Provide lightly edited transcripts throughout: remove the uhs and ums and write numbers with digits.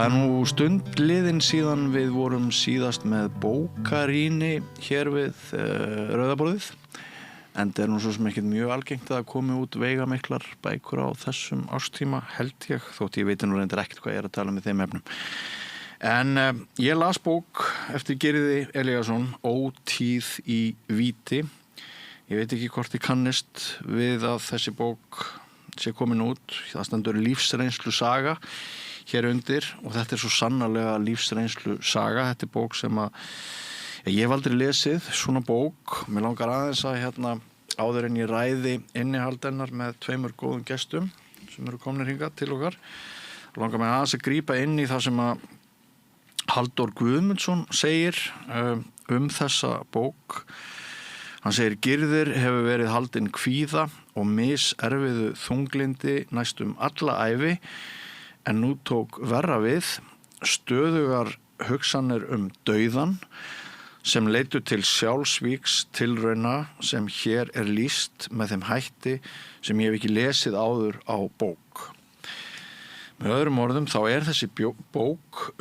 Það nú stund liðin síðan við vorum síðast með bókarýni hér við Rauðaborðið. En það nú svo sem ekkert mjög algengt að komi út veigamiklar bækur á þessum árstíma, held ég, þótt ég veit nú reyndar ekkert hvað ég að tala með þeim efnum. En ég las bók eftir Gyrði Elíasson, Ótíð í víti. Ég veit ekki hvort ég kannist við að þessi bók sé komin út. Það stendur lífsreynslu saga hér undir og þetta svo sannarlega lífsreynslu saga. Þetta bók sem að ég hef aldrei lesið, svona bók. Mér langar aðeins að áður en ég ræði innihald hennar með 2 góðum gestum sem eru komnir hingað til okkar. Langar mig aðeins að grípa inn í það sem að Halldór Guðmundsson segir þessa bók. Hann segir: Gyrðir hefur verið haldin kvíða og miserfiðu þunglindi næstum alla ævi, en nú tók verra við, stöðugar hugsanir dauðan sem leiddu til sjálfsvíks tilrauna sem hér lýst með þeim hætti sem ég hef ekki lesið áður á bók. Með öðrum orðum þá þessi bók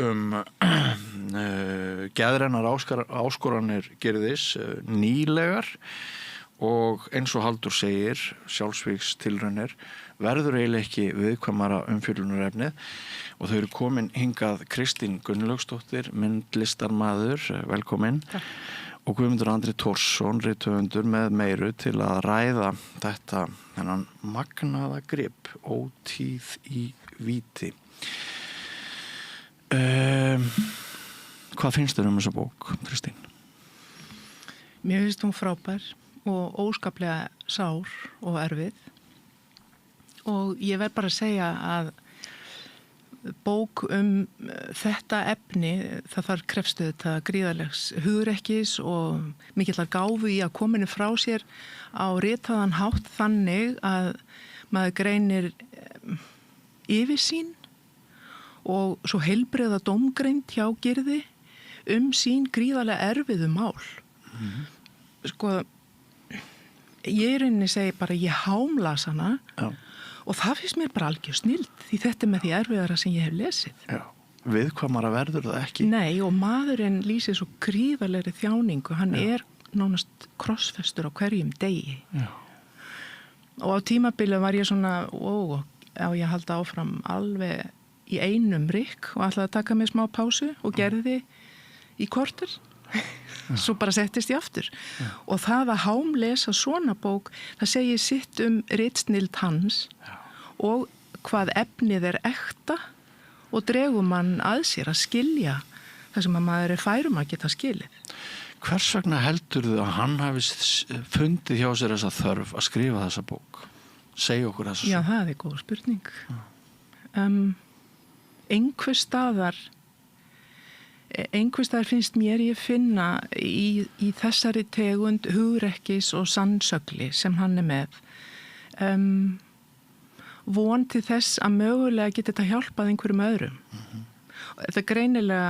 geðrænar áskoranir Gyrðis nýlegar og eins og Halldór segir, sjálfsvíks tilraunir verður eiginlega ekki viðkvæmara umfjöllunarefnið og þau eru komin hingað Kristín Gunnlaugsdóttir, myndlistarmaður, velkomin. Takk. Og Guðmundur Andri Thorsson, rithöfundur með meiru til að ræða þennan magnaða grip, Ótíð í víti. Hvað finnst þér þessa bók, Kristín? Mér finnst hún frábær og óskaplega sár og erfið og ég verð bara að segja að bók þetta efni, það þarf krefst þetta gríðarlegs hugrekkis og mikillar gáfu í að kominu frá sér á ritaðan hátt þannig að maður greinir yfirsýn og svo heilbrigða dómgreind hjá Gyrði sín gríðarlega erfiðu mál. Sko, ég rauninni segi bara ég hámlas hana. Já. Og það finnst mér bara algjör snilld, því þetta með því erfiðara sem ég hef lesið. Já, viðkvæmara verður það ekki. Nei, og maðurinn lýsir svo gríðarlegri þjáningu, hann nánast krossfestur á hverjum degi. Já. Og á tímabili var ég svona, ég halda áfram alveg í einum rykk og ætlaði að taka mig smá pásu og gerði í korter. Svo bara settist ég aftur. Og það að hámlesa svona bók, það segir sitt ritsnild hans og hvað efnið ekta og dregur mann að sér að skilja það sem að maður færum að geta skilið. Hvers vegna heldurðu að hann hafi fundið hjá sér þessa þörf að skrifa þessa bók? Segja okkur þessa. Já, það góð spurning. Einhvers staðar finnst mér ég finna í þessari tegund hugrekkis og sannsögli sem hann með von til þess að mögulega geti þetta hjálpað einhverjum öðrum. Þetta greinilega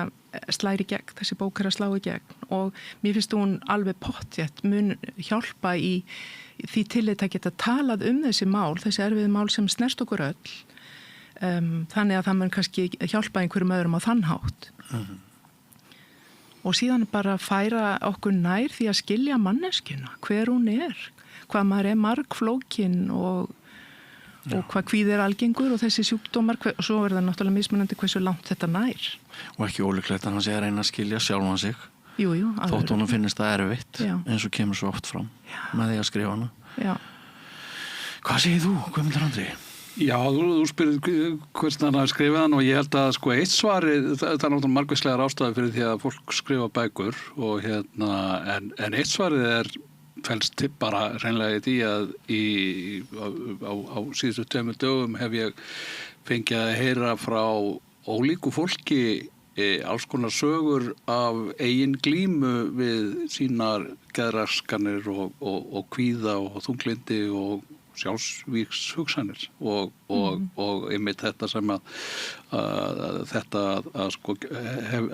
slæri gegn, þessi bók að slá í gegn og mér finnst hún alveg pottþétt mun hjálpa í því tillit að geta talað þessi mál, þessi erfiðu mál sem snert okkur öll, þannig að það mun kannski hjálpa einhverjum öðrum á þann hátt. Og síðan bara færa okkur nær því að skilja manneskjuna, hver hún hvað maður margflókin og hvað kvíði algengur og þessi sjúkdómar, og svo það náttúrulega mismunandi hversu langt þetta nær. Og ekki ólíklegt að hann sé að reyna að skilja sjálfan sig. Jú, þótt honum finnist það erfitt, eins og kemur svo oft fram með því að skrifa hana. Já. Hvað segir þú, Guðmundur Andri? Já, þú spyrir hvernig hann hafi skrifað hann og ég held að eitt svari, það náttúrulega margvíslegar ástæður fyrir því að fólk skrifa bækur og en eitt svarið felst bara hreinlega í því að á síðustu 2 dögum hef ég fengið að heyra frá ólíku fólki alls konar sögur af eigin glímu við sínar geðraskanir og kvíða og þunglindi og sjálfsvíks hugsanir og einmitt þetta sem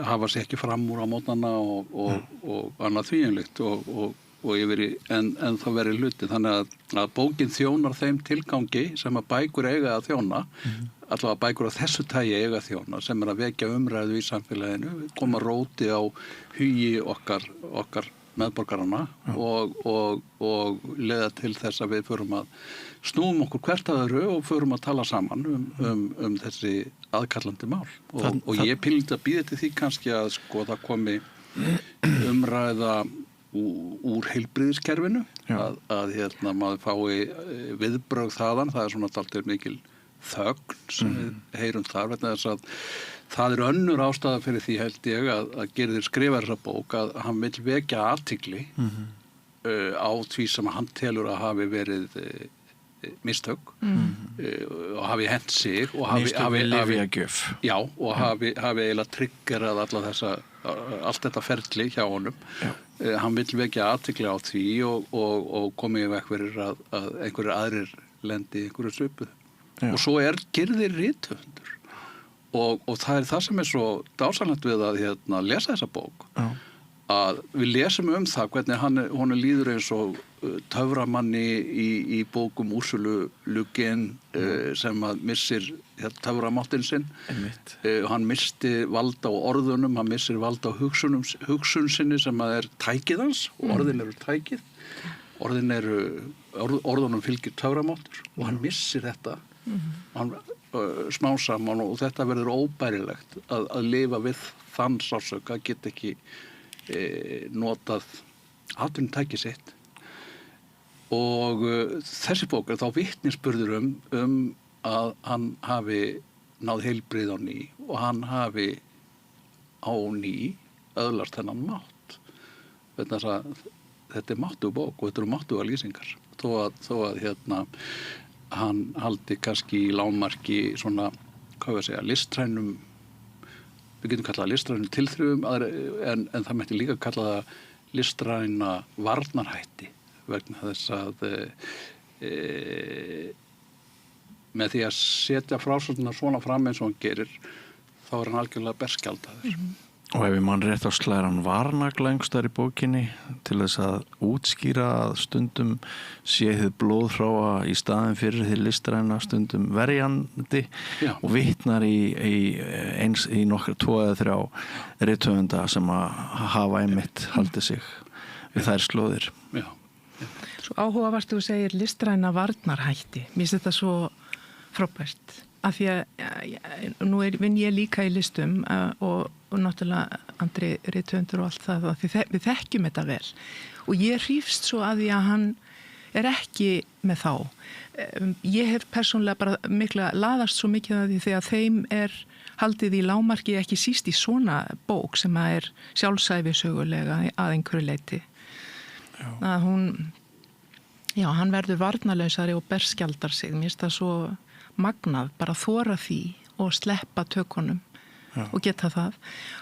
hafa sig ekki fram úr á mótnana og annað þvíumlíkt og yfir í en það verið hluti þannig að bókin þjónar þeim tilgangi sem að bækur eiga að þjóna allavega bækur af þessu tagi eiga þjóna sem að vekja umræðu í samfélaginu, koma róti á hugi okkar meðborgarana og leiða til þess að við förum að snúum okkur hvert að öðru og förum að tala saman um þessi aðkallandi mál og ég pínlítið að býða til því kannski að sko það komi umræða úr heilbrigðiskerfinu að maður fái viðbrögð þaðan, það svona dálítið mikil þögn sem við heyrum þar vegna þess að það önnur ástæða fyrir því held ég að Gyrðir skrifar þessa bók að hann vill vekja athygli á því sem hann telur að hafi verið mistök og hafi hent sig og hafi lyfjagjöf og hafi eiginlega triggerað allt þetta ferli hjá honum. Hann vill vekja athygli á því og komið í veg fyrir að einhverjir aðrir lendi í einhverju svipuðu. Og svo Gyrðir rithöfundur og það það sem svo dásamlegt við að lesa þessa bók að við lesum það hvernig honum líður eins og töframanni í bókum Úrsulu Le Guin sem að missir töframáttin sinn hann misti vald á orðunum, hann missir vald á hugsun sinni sem að tækið hans og orðin eru tækið orðunum fylgir töframáttur og hann missir þetta hann smá saman og þetta verður óbærilegt að lifa við þann sársauka, geta ekki notað atvinnutæki sitt og þessi bók þá vitnisburður að hann hafi náð heilbrigði á ný og hann hafi á ný öðlast þennan mátt þetta máttuga bók og þetta eru máttuga lýsingar þó að hann haldi kannski í lágmarki svona, hvað við segja, listrænum við getum kallað listrænum tilþrifum en það mætti líka kalla það listræna varnarhætti vegna þess að með því að setja frásögnar svona fram eins og hann gerir þá hann algjörlega berskjaldaður. Og ef ég mann rétt á slæðir hann varnagla einhverstaðar í bókinni til þess að útskýra að stundum sé þið blóðhráa í staðin fyrir því listræna stundum verjandi og vitnar í nokkra 2 eða 3 rithöfunda sem að hafa einmitt haldið sig við þær slóðir. Já. Svo áhugavert þú segir listræna varnarhætti. Mér finnst þetta svo frábært af því að nú vinn ég líka í listum og náttúrulega Andri rithöfundur og allt það og við þekkjum þetta vel og ég hrífst svo að því að hann ekki með þá. Ég hef persónulega bara mikla laðast svo mikið að því þegar þeim haldið í lágmarki ekki síst í svona bók sem að sjálfsæfisögulega að einhverju leyti. Að hann verður varnarlausari og berskjaldar sig. Mér finnst það svo magnað, bara þora því og sleppa tökunum og geta það.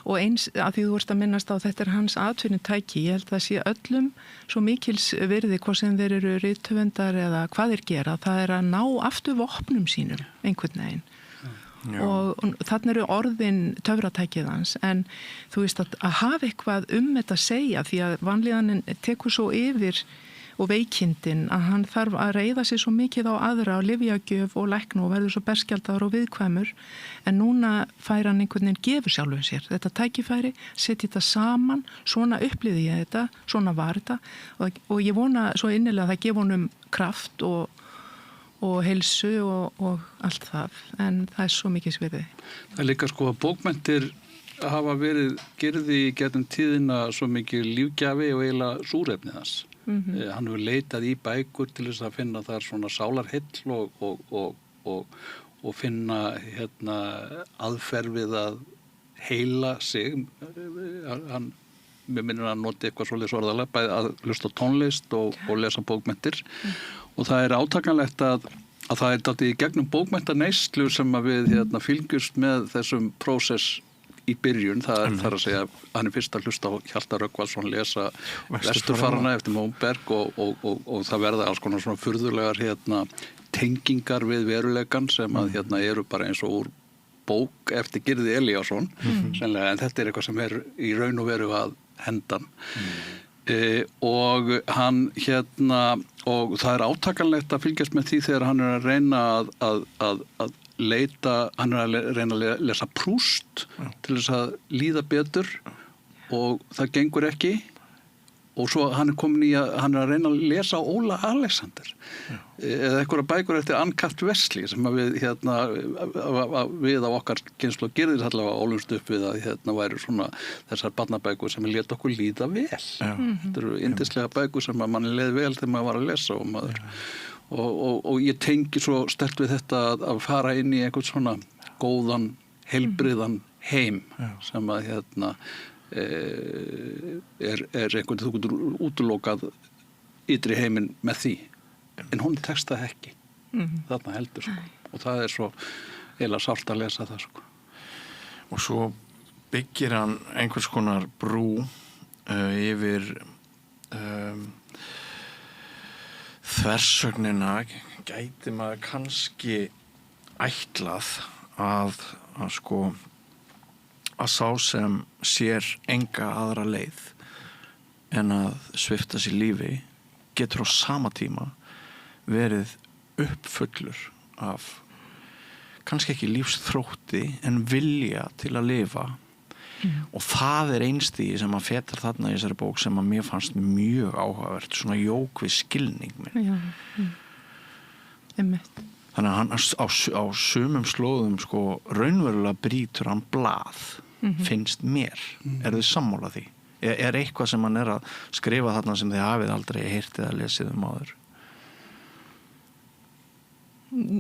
Og eins að því þú ert að minnast á þetta hans atvinnutæki, ég held að sé öllum svo mikils virði hvað sem þeir eru rithöfundar eða hvað þeir gera, það að ná aftur vopnum sínum einhvern veginn. Og þannig eru orðin töfratækið hans en þú veist að hafa eitthvað þetta að segja því að vanlíðanin tekur svo yfir og veikindin að hann þarf að reiða sig svo mikið á aðra og lyfjagjöf og lækna og verður svo berskjaldaður og viðkvæmur en núna fær hann einhvern veginn gefur sjálfum sér þetta tækifæri, setja þetta saman svona upplýði ég þetta, svona var þetta og ég vona svo innilega að það gefa honum kraft og heilsu og allt það en það svo mikið svirði. Það líka sko að bókmenntir hafa verið Gyrði í gegnum tíðina svo mikið lífgjafi og eiginlega súrefni þess. Hann hefur leitað í bækur til þess að finna þar svona sálarheill og finna aðferð við að heila sig mér minnir að noti eitthvað svolítið orðalega bæði að hlusta tónlist og lesa bókmenntir og það átakanlegt að það dálítið í gegnum bókmenntaneyslu sem að við fylgjumst með þessum prósess í byrjun, það að segja hann fyrst að hlusta á Hjalta Rögnvaldsson lesa Vesturfarana eftir Móberg og það verða alls konar svona furðulegar tengingar við veruleikan sem að eru bara eins og úr bók eftir Gyrði Elíasson sennilega, en þetta eitthvað sem í raun og veru að hendan og hann og það átakanlegt að fylgjast með því þegar hann að reyna að hann er að reyna að lesa Proust til þess að líða betur og það gengur ekki og svo hann er að reyna að lesa Óla Alexander eða einhverja bækur eftir Ann-Kath Vestley sem að við á okkar kynslóð gerðir allavega ólumst upp við að væri svona þessar barnabækur sem lét okkur líða vel. Þetta eru yndislega bækur sem að manni leið vel þegar maður var að lesa og maður og ég tengi svo sterkt við þetta að fara inn í einhvern svona góðan, heilbriðan heim sem að er einhvern þú getur útilokað ytri heiminn með því en hún tekst það ekki þarna heldur og það er svo eiginlega sárt að lesa það og svo byggir hann einhvers konar brú yfir þversögnina gæti maður kannski ætlað að sá sem sér enga aðra leið en að svipta sér lífi getur á sama tíma verið uppfullur af kannski ekki lífsþrótti en vilja til að lifa og það er einstigi sem að fetar þarna í þessari bók sem að mér fannst mjög áhugavert svona jók við skilning minn þannig að hann á sumum slóðum raunverulega brýtur hann blað finnst mér. Eru þið sammála því? Er eitthvað sem hann er að skrifa þarna sem þið hafið aldrei heyrt eða lesið áður?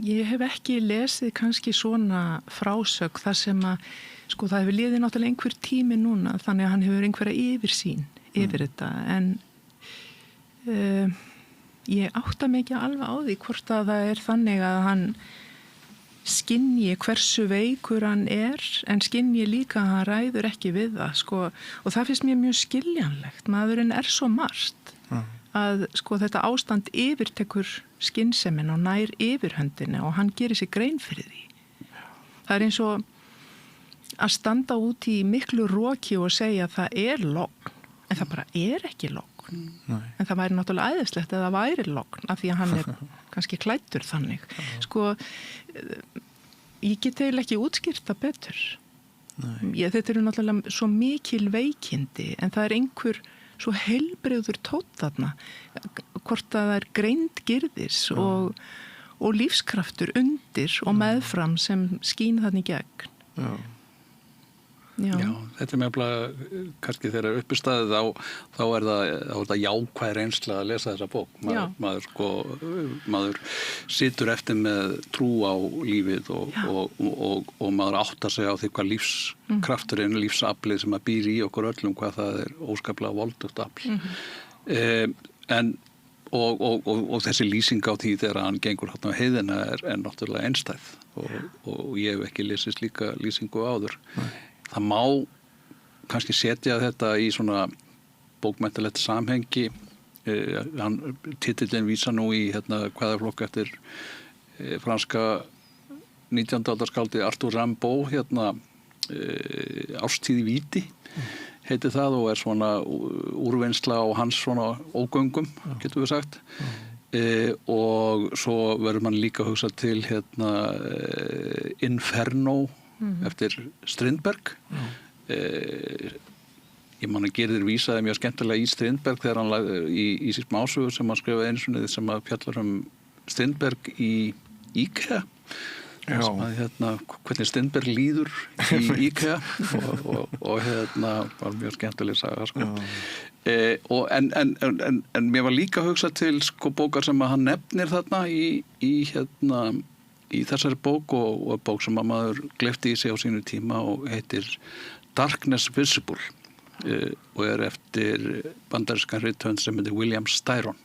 Ég hef ekki lesið kannski svona frásögn þar sem að það hefur liðið náttúrulega einhver tími núna þannig að hann hefur einhverja yfirsýn yfir þetta en ég átta mig ekki alveg á því hvort að það er þannig að hann skynji hversu veikur hann en skynji líka að hann ræður ekki við það og það finnst mér mjög skiljanlegt maðurinn er svo margt að þetta ástand yfirtekur skynsemin og nær yfirhöndinni og hann gerir sér grein fyrir því það er eins og að standa út í miklu roki og segja að það er logn en það bara er ekki logn en það væri náttúrulega æðislegt eða það væri logn af því að hann er kannski klæddur þannig ég get eiginlega ekki útskýrt það betur þetta eru náttúrulega svo mikil veikindi en það er einhver svo heilbrigður tónn þarna hvort að það er greind girðis og lífskraftur undir og meðfram sem skín þarna í gegn Já, þetta er mjög kannski þegar uppi staðið þá er það jákvæð reynsla að lesa þessa bók maður situr eftir með trú á lífið og maður áttar sig á því hvað lífskrafturinn, lífsaflið sem að býr í okkur öllum, hvað það er óskaplega voldugt afl og þessi lýsing á því þegar hann gengur hérna á heiðina er náttúrulega einstæð og ég hef ekki lesið slíka lýsingu áður Það má kannski setja þetta í svona bókmenntalegt samhengi. Titillinn vísar nú í kvæðaflokk eftir franska 19. aldarskáldi Arthur Rimbaud, Árstíð í víti, heitir það og er svona úrvinnsla á hans svona ógöngum, getum við sagt. Og svo verður mann líka að hugsa til Inferno eftir Strindberg ég man að Gyrðir vísaði mjög skemmtilega í Strindberg þegar hann í smásögur sem hann skrifaði einu sinni sem að fjallar Strindberg í IKEA hvernig Strindberg líður í IKEA og var mjög skemmtileg saga en mér var líka að hugsa til bókar sem að hann nefnir þarna í þessari bók og bók sem að maður gleypti í sig á sínu tíma og heitir Darkness Visible og er eftir bandarískan rithöfund sem heitir William Styron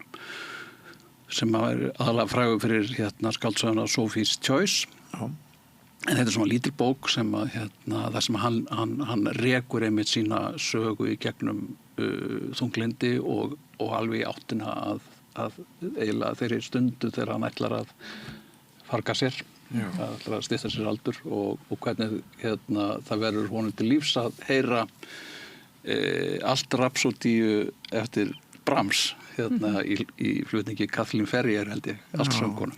sem er aðalega frægur fyrir skáldsöguna Sophie's Choice en þetta er svona lítil bók sem að þar sem hann rekur einmitt sína sögu í gegnum þunglindi og alveg í áttina að eiginlega þeirri stundu þegar hann ætlar að farga sér, það ætlar að stytta sér aldur og hvernig það verður honum til lífs að heyra allt rapsódíu eftir Brahms í flutningi Kathleen Ferrier held ég, ástsöngkonum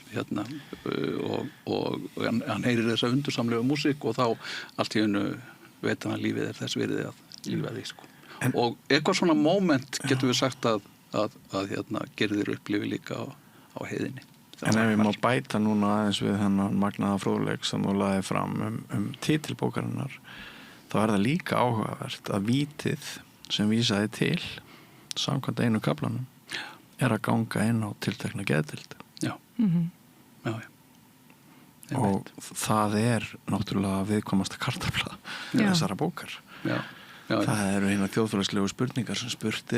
og hann heyrir þessa undursamlega músík og þá allt í einu veit hann að lífið þess virði að lífa því sko. Og eitthvað svona moment getum við sagt að gerðir upplifi líka á heiðinni. En ef ég má bæta núna aðeins við hennar magnaða fróðleik sem þú lagði fram titilbókarinnar, þá það líka áhugavert að vítið sem vísaði til samkvæmt einu kaflanum að ganga inn á tiltekna geðdeild. Já. Já. Og það náttúrulega viðkomasta kartafla þessara bókar. Já. Það eru eina þjóðfélagslegu spurningar sem spurt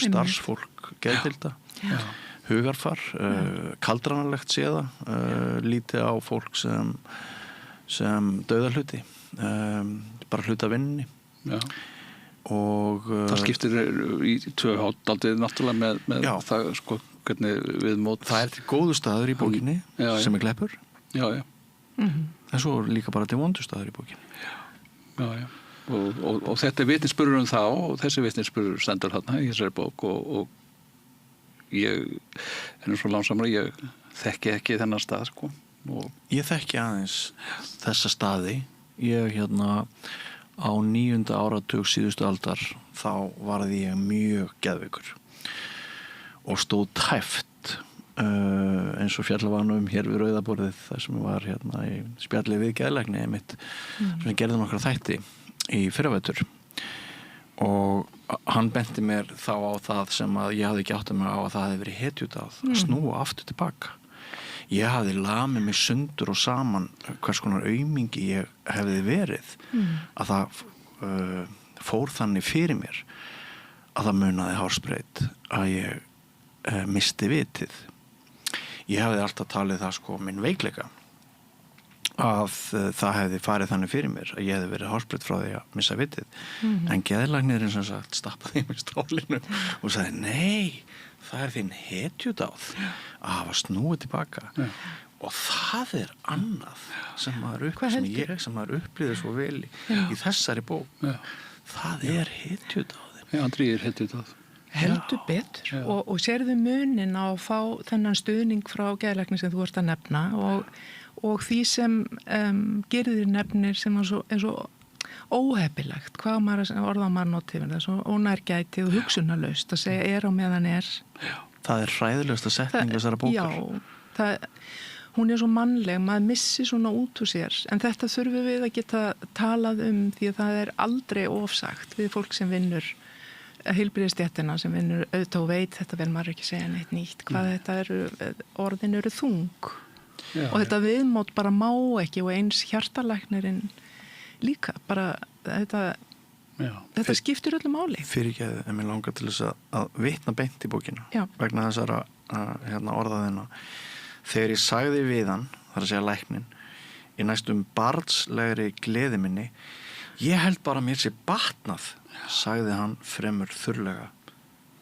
starfsfólk geðdeilda. Já. Hugarfar, kaldranalegt séða, lítið á fólk sem dauðahluti, bara hluta vinninni. Já. Og það skiptir í tvö hátt aldrei náttúrulega með það sko, hvernig við mót. Það til góðu staður í bókinni sem gleppur. Já. En svo líka bara til vondu staður í bókinni. Já. Og þetta vitnisburður þá og þessi vitnisburður stendur þarna í þessari bók og ég svo lánsamlega, ég þekki ekki þennan stað sko. Ég þekki aðeins þessa staði. Ég á 9. áratug síðustu aldar þá varði ég mjög geðveikur og stóð tæft eins og fjallavanum hér við Rauðaborðið þar sem ég var í spjalli við geðlækni mitt sem gerði nokkra þætti í fyrravetur og hann benti mér þá á það sem að ég hafði ekki áttað mig á að það hefði verið hetjudáð að snúa aftur tilbaka. Ég hafði lamið mig sundur og saman hvers konar aumingi ég hefði verið að það fór þannig fyrir mér að það munaði hársbreyt að ég misti vitið. Ég hafði alltaf talið það sko minn veikleika að það hefði farið þannig fyrir mér að ég hefði verið hársbreytt frá því að missa vitið en geðlæknirinn sem sagt stappaði í mig stólinu og sagði nei, það þín hetjudáð að hafa snúið tilbaka og það annað sem maður upplýði svo vel í þessari bók það hetjudáðin. Já, Andri hetjudáð. Heldur betur og sérðu munin á að fá þennan stuðning frá geðlækni sem þú ert að nefna og því sem gerðir nefnir sem er svo óheppilegt, orða maður notið það er svo ónærgæti og hugsunarlaust að segja á meðan það hræðilegasta setning þessara bókar. Já, hún svo mannleg, maður missi svona út úr sér en þetta þurfum við að geta talað því að það aldrei ofsagt við fólk sem vinnur heilbrigðisstéttina sem vinnur auðvitað og veit þetta vel maður ekki segja neitt nýtt hvað þetta orðin eru þung og þetta viðmót bara má ekki og eins hjartalæknirinn líka bara þetta skiptir öllu máli. Fyrirgefðu en mér langar til þess að vitna beint í bókina vegna þessara orðaðina. Þegar ég sagði við hann, þar að segja læknin, í næstum barnslegri gleði minni, ég held bara mér sé batnað, sagði hann fremur þurrlega.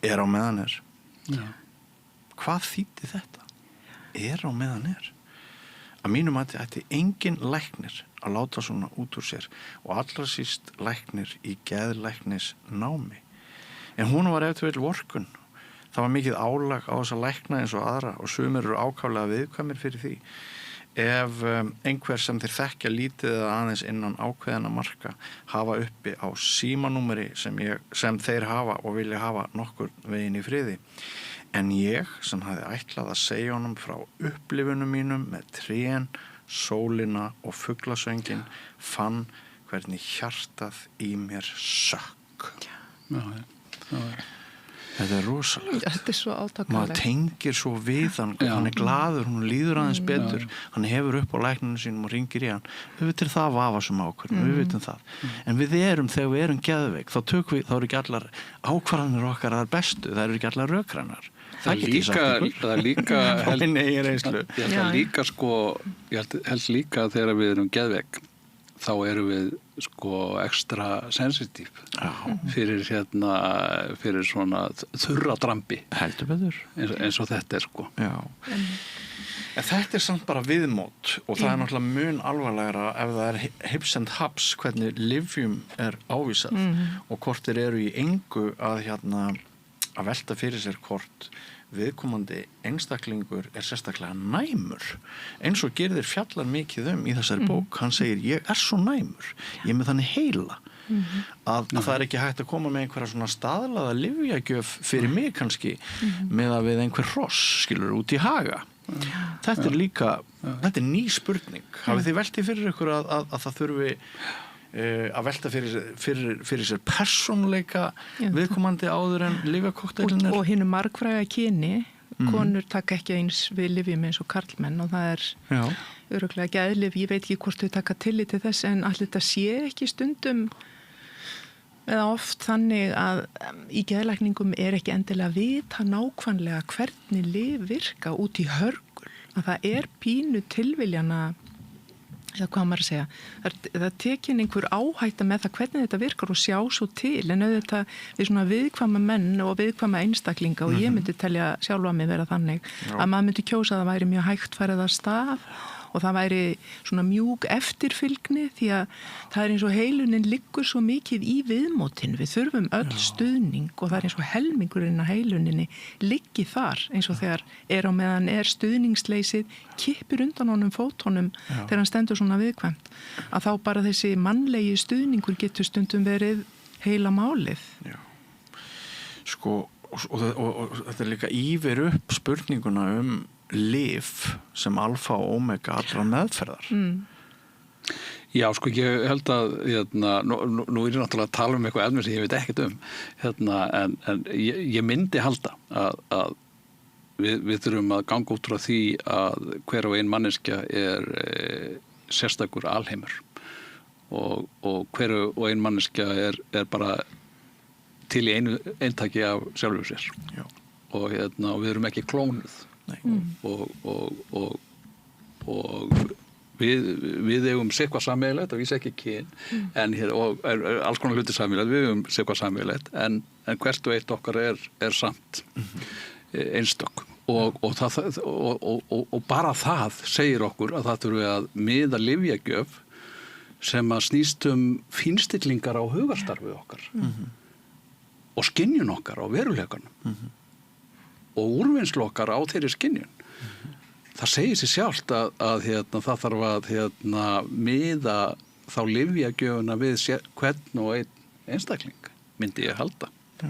Á meðan Já. Hvað þýddi þetta? Á meðan Að mínum mati ætti engin læknir að láta svona út úr sér og allra síst læknir í geðlæknis námi. En hún var ef til vill vorkunn. Það var mikið álag á þessa lækna eins og aðra og sumir eru ákaflega viðkvæmir fyrir því. Ef einhver sem þeir þekkja lítið eða aðeins innan ákveðina marka hafa uppi á símanúmeri sem þeir hafa og vilja hafa nokkur veginn í friði. En ég sem hafði ætlað að segja honum frá upplifunum mínum með trén, sólina og fuglasöngin fann hvernig hjartað í mér sökk. Þetta rosalegt. Þetta svo átakanlegt. Maður tengir svo við hann, hann glaður, hún líður aðeins betur, hann hefur upp á lækninu sínum og ringir í hann. Við vitum það vafa sem ákvörðum, við vitum það. En þegar við erum geðveik, þá eru ekki allar ákvarðanir okkar að það bestu, það eru ekki allar rökrannar. Það er líka ég held líka þegar við erum geðveik þá erum við sko ekstra sensitív fyrir svona þurra drambi heldur betur eins og þetta sko. Já. En þetta samt bara viðmót og það náttúrulega mun alvarlegra ef það hips and haps hvernig lyfjum ávísað og hvort þeir eru í engu að að velta fyrir sér hvort viðkomandi einstaklingur sérstaklega næmur, eins og Gyrðir fjallar mikið í þessari bók. Hann segir, ég svo næmur, ég með þannig heila að það ekki hægt að koma með einhverja svona staðlaða lyfjagjöf fyrir mig kannski með að við einhver hross, skilur, út í haga. Þetta líka, þetta ný spurning. Hafið þið veltið fyrir ykkur að það þurfi að velta fyrir sér persónuleika viðkomandi áður en lyfjakokteilin og hinu margfræga kyni, konur taka ekki eins við lyfjum eins og karlmenn og það örugglega geðlyf, ég veit ekki hvort þau taka tillit til þess, en allir þetta sé ekki stundum eða oft þannig að í geðlækningum ekki endilega vita nákvæmlega hvernig lyf virka út í hörgul, að það pínu tilviljana, eða hvað maður að segja, það tekin einhver áhætta með það hvernig þetta virkar og sjá svo til, en auðvitað við svona viðkvæma menn og viðkvæma einstaklinga og ég myndi telja sjálfa mig vera þannig að maður myndi kjósa að það væri mjög hægt farið að stað og það væri svona mjúk eftirfylgni því að það eins og heilunin liggur svo mikið í viðmótin, við þurfum öll stuðning og það eins og helmingurinn á heiluninni liggi þar, eins og þegar á meðan stuðningsleysið kippir undan honum fótonum þegar hann stendur svona viðkvæmt, að þá bara þessi mannlegi stuðningur getur stundum verið heila málið. Já. Sko, og þetta líka yfir upp spurninguna lyf sem alfa og omega allra meðferðar. Já, sko, ég held að nú ég náttúrulega að tala eitthvað efni sem ég veit ekkert en ég myndi halda að við þurfum að ganga út frá því að hver og ein manneskja sérstakur alheimur og hver og ein manneskja bara til í einu eintaki af sjálfur sér. Já. Og við erum ekki klónuð. Og við eigum seitthvað sameiginlegt, og vísa ekki kyn og alls konar hluti sameiginlegt, við eigum seitthvað sameiginlegt en hvert og eitt okkar samt einstök og bara það segir okkur að það þurfi að miða lyfjagjöf sem að snýst fínstillingar á hugarstarfi okkar og skynjun okkar á veruleikanum og úrvinnslu okkar á þeirri skynjun. Það segir sér sjálft að það þarf að miða þá lyfjagjöfuna við hvern og einn einstakling, myndi ég halda. Já.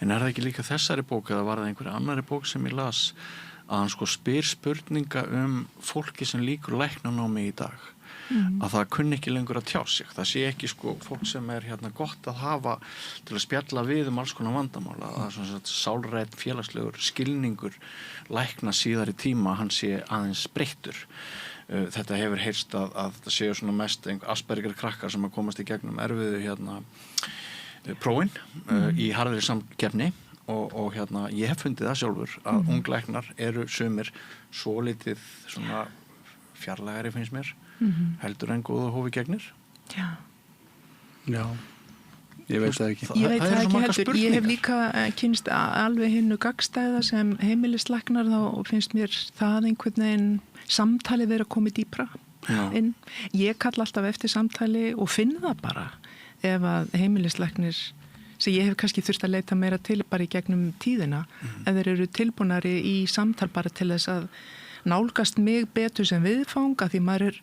En það ekki líka þessari bók eða var það einhverja annari bók sem ég las að hann spyr spurninga fólki sem líkur læknanámi í dag að það kunni ekki lengur að tjá sig, það sé ekki fólk sem gott að hafa til að spjalla við alls konar vandamála, að svona sálrænn félagslegur skilningur lækna síðar í tíma hann sé aðeins breyttur. Þetta hefur heyrst að það séu svona mest Asperger krakkar sem að komast í gegnum erfiðu prófin í harðri samkeppni og ég hef fundið það sjálfur að unglæknar sumir svolítið svona fjarlægari finnst mér heldur en góða hófi gegnir. Já. Ég veit það ekki. Ég veit það ekki heldur. Ég hef líka kynst alveg hinnu gagnstæða sem heimilislæknar og finnst mér það einhvern veginn samtali vera komið dýpra inn. Ég kalla alltaf eftir samtali og finn það bara ef að heimilislæknir sem ég hef kannski þurft að leita meira til bara í gegnum tíðina ef þeir eru tilbúnari í samtal bara til þess að nálgast mig betur sem viðfanga því maður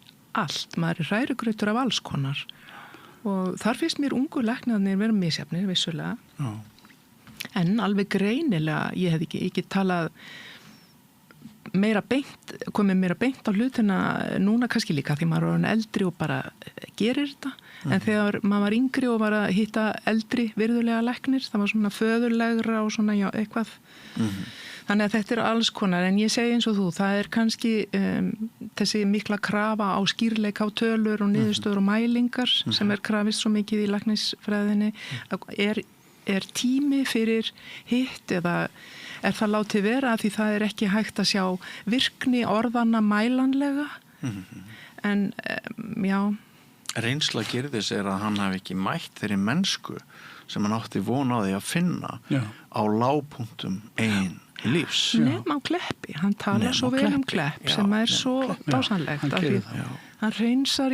maður hrærugrautur af alls konar og þar finnst mér ungu læknarnir vera misjafnir vissulega en alveg greinilega ég hef ekki talað komið meira beint á hlutina núna kannski líka því maður er orðinn eldri og bara gerir þetta en þegar maður var yngri og var að hitta eldri virðulega læknir það var svona föðurlegra og svona eitthvað þannig að þetta alls konar en ég segi eins og þú, það kannski þessi mikla krafa á skýrleika á tölur og niðurstöður og mælingar sem krafist svo mikið í læknisfræðinni tími fyrir hitt eða það látið vera því það ekki hægt að sjá virkni orðanna mælanlega en já. Reynsla Gyrðis að hann hafi ekki mætt þeirri mennsku sem hann átti von á því að finna á lágpunktum eigin lífs. Nefn á Kleppi, hann talar svo vel Klepp sem svo dásanlegt það hreinsar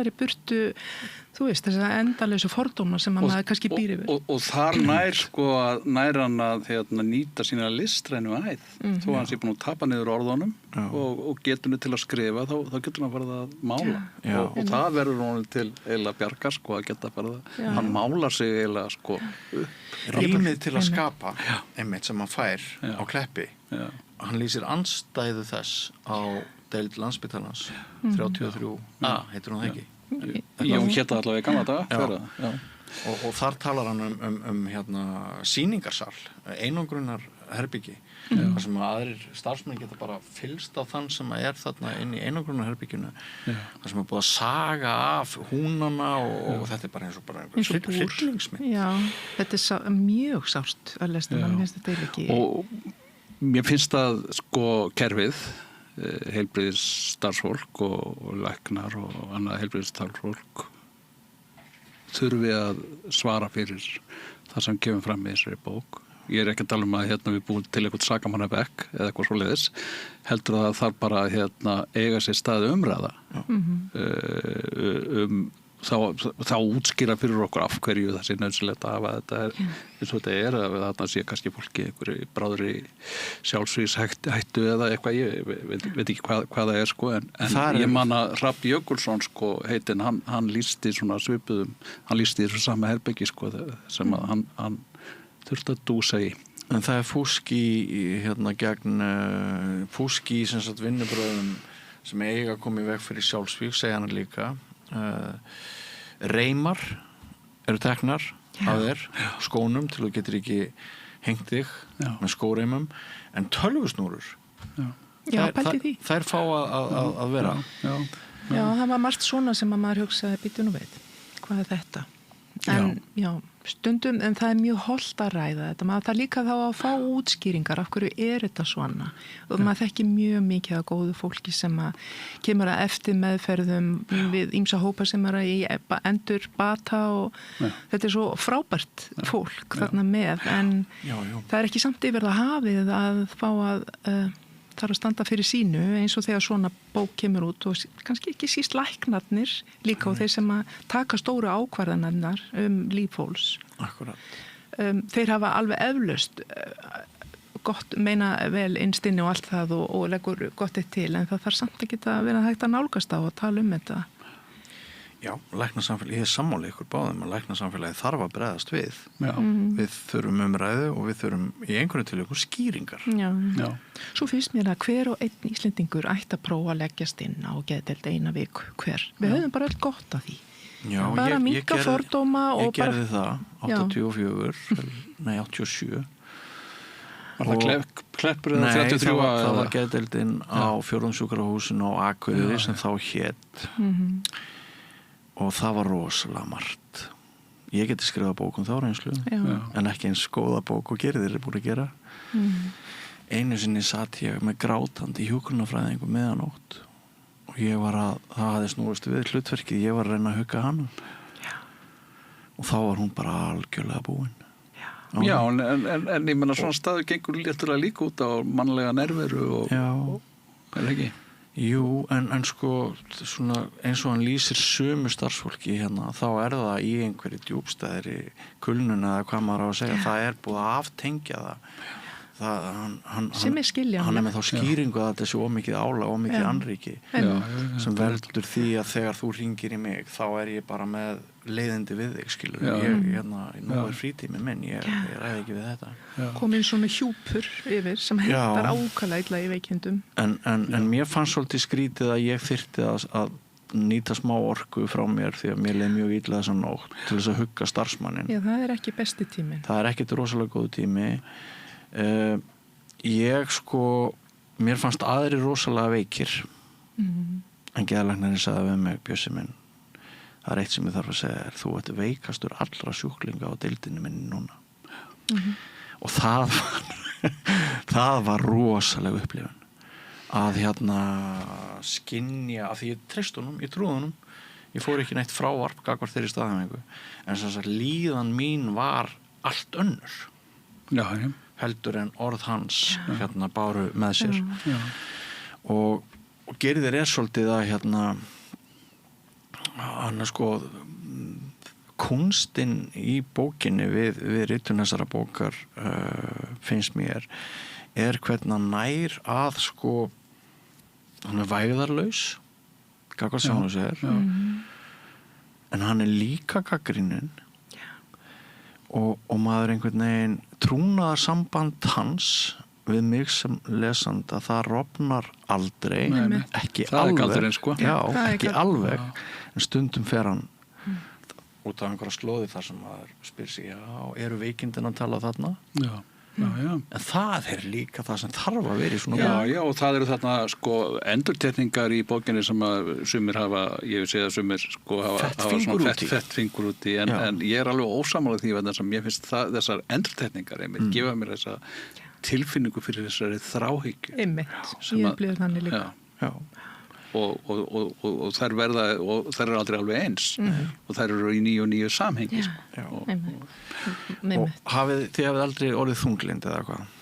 í burtu þú veist, þess að endaleysu fordóma sem að maður kannski býr yfir. Og þar nær hann að nýta sína listrænu æð. Þó hann sé búin að tapa niður orðunum og getur til að skrifa, þá getur hann farið að mála. Og það verður honum til eiginlega bjargar, að geta farið að, hann málar sig eiginlega, upp. Rýmið til að skapa, einmitt sem hann fær á Kleppi. Hann lýsir andstæðu þess á deild Landspítalans, 33A, heitir hún það ekki? Já, hún hétta allavega í gamla daga. Og þar talar hann um sýningarsal, einangrunar herbyggi, þar sem aðrir starfsmenn geta bara fylgst á þann sem er þarna inn í einangrunar herbygginu, þar sem er búið að saga af húnana og þetta er bara eins og hryllingsmynd. Já, þetta er mjög sárt að lesta, mann finnst þetta ekki. Og mér finnst að kerfið, heilbrigðis starfsfólk og læknar og annað heilbrigðis starfsfólk þurfi að svara fyrir það sem kemur fram í þessari bók. Ég er ekki að tala að við búum til eitthvað sakamannabekk eða eitthvað svoleiðis, heldur að það þarf bara að eiga sér staði umræða þá útskýra fyrir okkur af hverju það sé nauðsynlegt að hafa þetta eins og þetta að þarna sé kannski fólki einhverju bráðri sjálfsvíshættu eða eitthvað, ég veit ekki hvað það er en ég man að Hrafn Jökulsson heitinn, hann lýsti svona svipuðum, hann lýsti þessu sama herbyggi sem að hann þurfti að dúsa í. En það er fúski gegn fúski í vinnubröðum sem eiga að koma í veg fyrir sjálfsvíg, segja hann líka. Reimar eru teknar af þér skónum til þú getur ekki hengt þig með skóreimum, en tölvusnúrur þær fá að vera. Já, það var margt svona sem að maður hugsaði býtu nú veit, hvað er þetta? En stundum, en það er mjög hollt að ræða þetta, maður það líka þá að fá útskýringar af hverju er þetta svona og maður þekkir mjög mikið af góðu fólki sem að kemur að eftir meðferðum við ýmsa hópa sem er að endur bata og þetta er svo frábært fólk þarna með, en það er ekki samt yfir það hafið að fá að þarf að standa fyrir sínu eins og þegar svona bók kemur út og kannski ekki síst læknarnir líka og þeir sem að taka stóru ákvarðanirnar líf fólks. Akkurat. Þeir hafa alveg eflaust gott meina vel innstinni og allt það og leggur gott eitt til, en það þarf samt ekki að vera hægt að nálgast á og tala þetta. Já, læknasamfélagi, ég er sammála ykkur báðum að læknasamfélagi þarf að bregðast við. Við þurfum umræðu og við þurfum í einhverju tilvikum skýringar. Já. Svo finnst mér að hver og einn Íslendingur ætti að prófa að leggjast inn á geðdeild eina viku hver. Við höfum bara allt gott af því. Já, bara minnka fordóma og ég gerði það 87. Var það Kleppur eða 33? Nei, það var geðdeildin á Fjórðungssjúkrahúsinu á Akureyri sem þá hét. Og það var rosalega margt. Ég geti skrifað bók þá reynslu, en ekki eins góða bók og Gerðir er búin að gera. Einu sinni satt ég með grátandi hjúkrunarfræðingu meðanótt og það hafði snúist við hlutverkið, ég var að reyna að hugga hana. Og þá var hún bara algjörlega búin. Já, en ég menna svona staður gengur léttulega líka út á mannlega nerveru og er ekki? Jú, en svona eins og hann lýsir sömu starfsfólki þá er það í einhverju djúpstæðri kulnun eða hvað maður á að segja, það er búið að aftengja það. Sem er skiljanlegt. Hann er með þá skýringu að þetta er svo ómikið álag, ómikið annríki sem veldur því að þegar þú hringir í mig þá er ég bara með leiðindi við þig, skilur. Nú er frítími minn, ég ræði ekki við þetta. Komin svona hjúpur yfir sem hentar ákala illa í veikindum. En mér fannst svolítið skrítið að ég þyrfti að nýta smá orku frá mér því að mér leið mjög illa þessa nótt til þess að hugga starfsmannin. Já, það er ekki besti tíminn. Það er ekkit rosalega góð tími. Mér fannst aðri rosalega veikir en geðlæknirinn sagði við mig, Bjössi minn, það er eitt sem ég þarf að segja þú ert veikastur allra sjúklinga á deildinni minni núna. Og það var rosalega upplifun að skynja, að því ég treysti honum, ég trúði honum, ég fór ekki neitt frávarp gagnvart þeirri staðhæfingu, en þess að líðan mín var allt önnur heldur en orð hans báru með sér. Og Gerðir er svolítið að hann kúnstin í bókinni við ritun þessara bókar finnst mér hvernig hann nær að sko hann vægðarlaus gagnvart sjálfum sér en hann líka gagnrýninn og maður einhvern veginn trúnaðarsamband hans við mig sem lesanda það rofnar aldrei ekki alveg galdurinn, sko. já, ekki alveg en stundum fer hann út af einhverja slóði þar sem maður spyr sig eru veikindin að tala þarna já. en það líka það sem þarf að vera í svona já, og það eru þarna sko endurtekningar í bókinni sem að sumir hafa, ég vil segja að sumir sko hafa fett fingur út í en ég alveg ósammála því vegna sem ég finnst þessar endurtekningar einmitt gefa mér þessa tilfinningu fyrir þessari þráhyggju einmitt, ég upplifði þannig líka já. Og þær verða og þær eru aldrei alveg eins og þær eru í nýju samhengi sko. og þið hafið aldrei orðið þunglind eða hvað?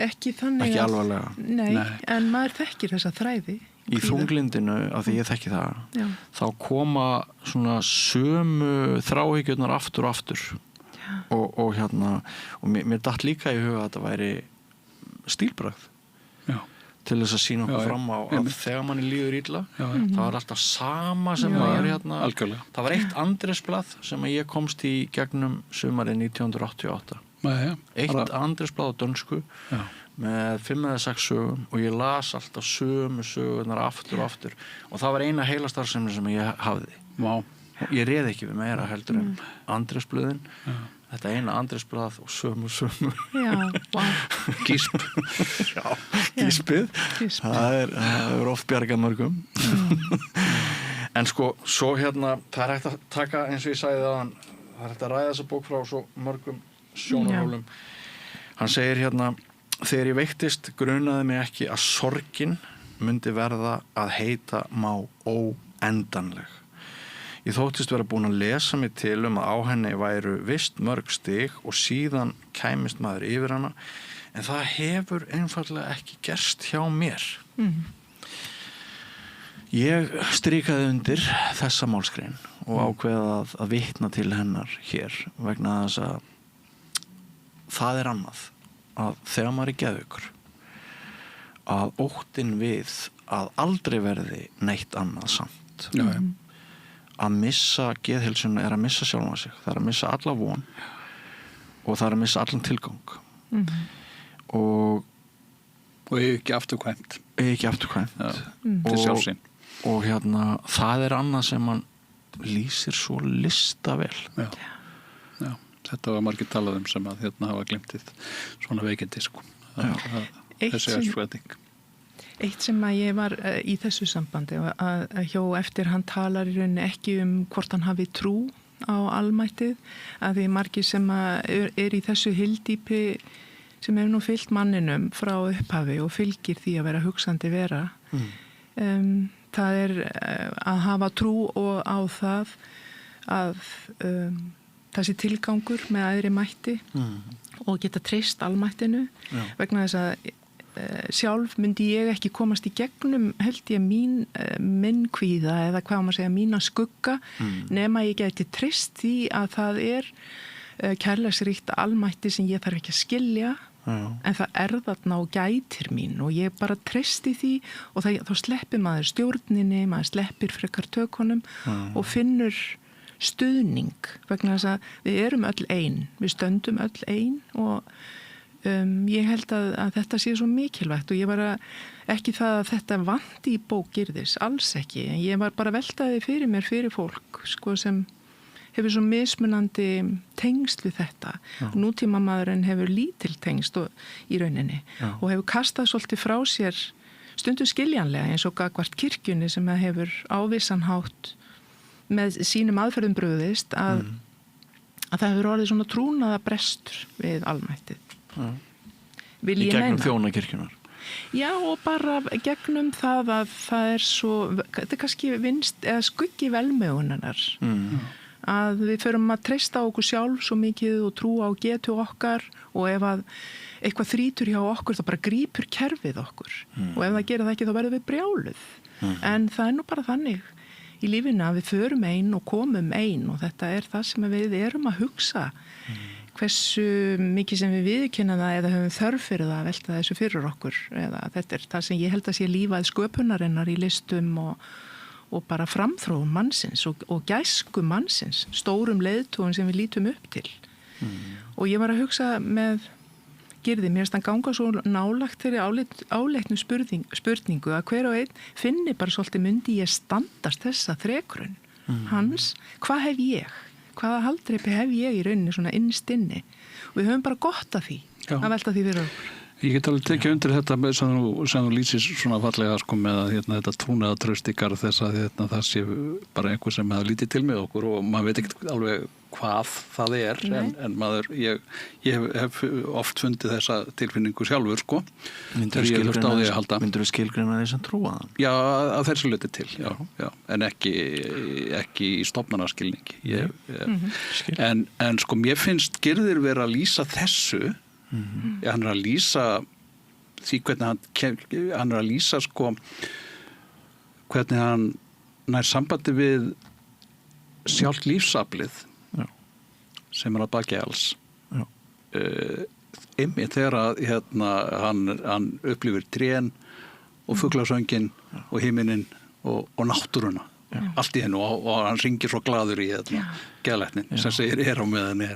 Ekki þannig ekki alvarlega? Nei, en maður þekkir þessa þræði í þunglindinu, af því ég þekki það þá koma svona sömu þráhyggjurnar aftur og aftur og mér datt líka í huga að þetta væri stílbragð til þess að sína okkur fram á að þegar manni líður illa það var alltaf sama sem var algjörlega. Það var eitt Andrésblað sem ég komst í gegnum sumarið 1988 eitt Andrésblað á dönsku með 5 eða 6 sögum og ég las alltaf sömu sögurnar aftur og aftur og það var eina heilastarfsemi sem ég hafði ég réð ekki við meira heldur en Andrésblöðin þetta eina Andrésblað og sömu gísp gíspið það er oft bjargað mörgum en sko svo það er hægt að taka eins og ég sagði það er hægt að ræða þessa bók frá svo mörgum sjónarhólum hann segir þegar ég veiktist grunaði mig ekki að sorgin myndi verða að heita má óendanleg Ég þóttist vera búin að lesa mig til að á henni væru vist mörg stig og síðan kæmist maður yfir hana en það hefur einfaldlega ekki gerst hjá mér. Ég strikaði undir þessa málsgrein og ákveða að vitna til hennar hér vegna þess að það er annað að þegar maður geðveikur að óttinn við að aldrei verði neitt annað samt. Að missa geðheilsuna er að missa sjálfan sig það er að missa alla von og það er að missa allan tilgang og ekki afturkvæmt til sjálfsinn og það er annað sem mann lýsir svo listavel já, þetta var margir talað sem að hafa glimtið svona veikindi sko þessi aðsvæting Eitt sem að ég var í þessu sambandi að hjá eftir hann talar í rauninni ekki hvort hann hafi trú á almættið að því margir sem er í þessu hyldýpi sem hefur nú fylgt manninum frá upphafi og fylgir því að vera hugsandi vera það er að hafa trú og á það að þessi tilgangur með æðri mætti og geta treyst almættinu vegna þess að sjálf myndi ég ekki komast í gegnum held ég minn kvíða eða hvað maður segja mína skugga nema ég geti treyst því að það er kærleiksríkt almætti sem ég þarf ekki að skilja en það er þarna og gætir mín og ég bara treysti því og þá sleppir maður stjórninni maður sleppir frekar tökunum og finnur stuðning vegna þess að við erum öll ein við stöndum öll ein og ég held að þetta sé svo mikilvægt og ég var ekki það að þetta vanti í bók Gyrðis, alls ekki en ég var bara veltaði fyrir mér fyrir fólk sko sem hefur svo mismunandi tengsl við þetta nútíma maðurinn hefur lítil tengsl í rauninni og hefur kastað svolítið frá sér stundu skiljanlega eins og gagnvart kirkjunni sem hefur ávísanhátt með sínum aðferðum brugðist að það hefur orðið svona trúnaða brestur við almættið í gegnum þjónakirkjunar já og bara gegnum það að það er svo þetta er kannski vinst eða skuggi velmegunarinnar að við förum að treysta á okkur sjálf svo mikið og trú á getu okkar og ef að eitthvað þrýtur hjá okkur þá bara grípur kerfið okkur og ef það gerir það ekki þá verður við brjáluð en það er nú bara þannig í lífinu að við förum ein og komum ein og þetta er það sem við erum að hugsa hversu mikið sem við viðurkenna það eða höfum þörf fyrir það að velta þessu fyrir okkur eða þetta er það sem ég held að sé lífað sköpunarinnar í listum og bara framþróun mannsins og gæsku mannsins, stórum leiðtogum sem við lítum upp til og ég var að hugsa með Gyrði, mér finnst hann ganga svo nálagt þeirri áleitnu spurningu að hver og einn finni bara svolítið myndi ég standast þessa þrekrun hans, hvað hef ég? Hvaða haldreipi hef ég í rauninni svona innst inni? Og við höfum bara gott af því að velta því fyrir okkur. Ég get alveg tekið undir þetta sem þú lýsir svona fallega sko með að þetta trúnaða traust ykkar þess að það sé bara einhver sem hefur lítið til með okkur og maður veit ekki alveg hvað það er en maður, ég hef oft fundið þessa tilfinningu sjálfur sko. Myndur þú skilgreina því sem trúa það? Já, að þessu leyti til, já, en ekki í stofnanaskilningi. En sko mér finnst Gyrðir vera að lýsa þessu hann er að lýsa því hvernig hann er að lýsa sko hvernig hann nær sambandi við sjálft lífsaflið sem er að baki alls einmitt þegar að hann upplifir trén og fuglasöngin og himinin og náttúruna allt í hennu og hann ringir svo glaður í geðlæknin sem segir á meðan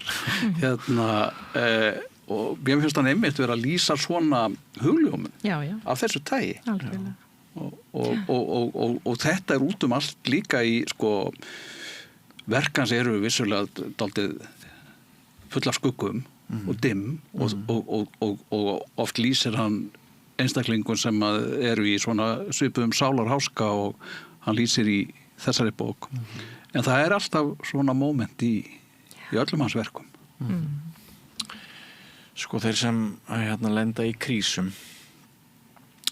og mér finnst hann einmitt vera að lýsa svona hugljómun af þessu tagi og þetta er út allt líka í sko verkans eru vissulega dálítið full af skuggum og dimm og oft lýsir hann einstaklingum sem eru í svona svipuðum sálarháska og hann lýsir í þessari bók en það er alltaf svona moment í öllum hans verkum Sko þeir sem lenda í krísum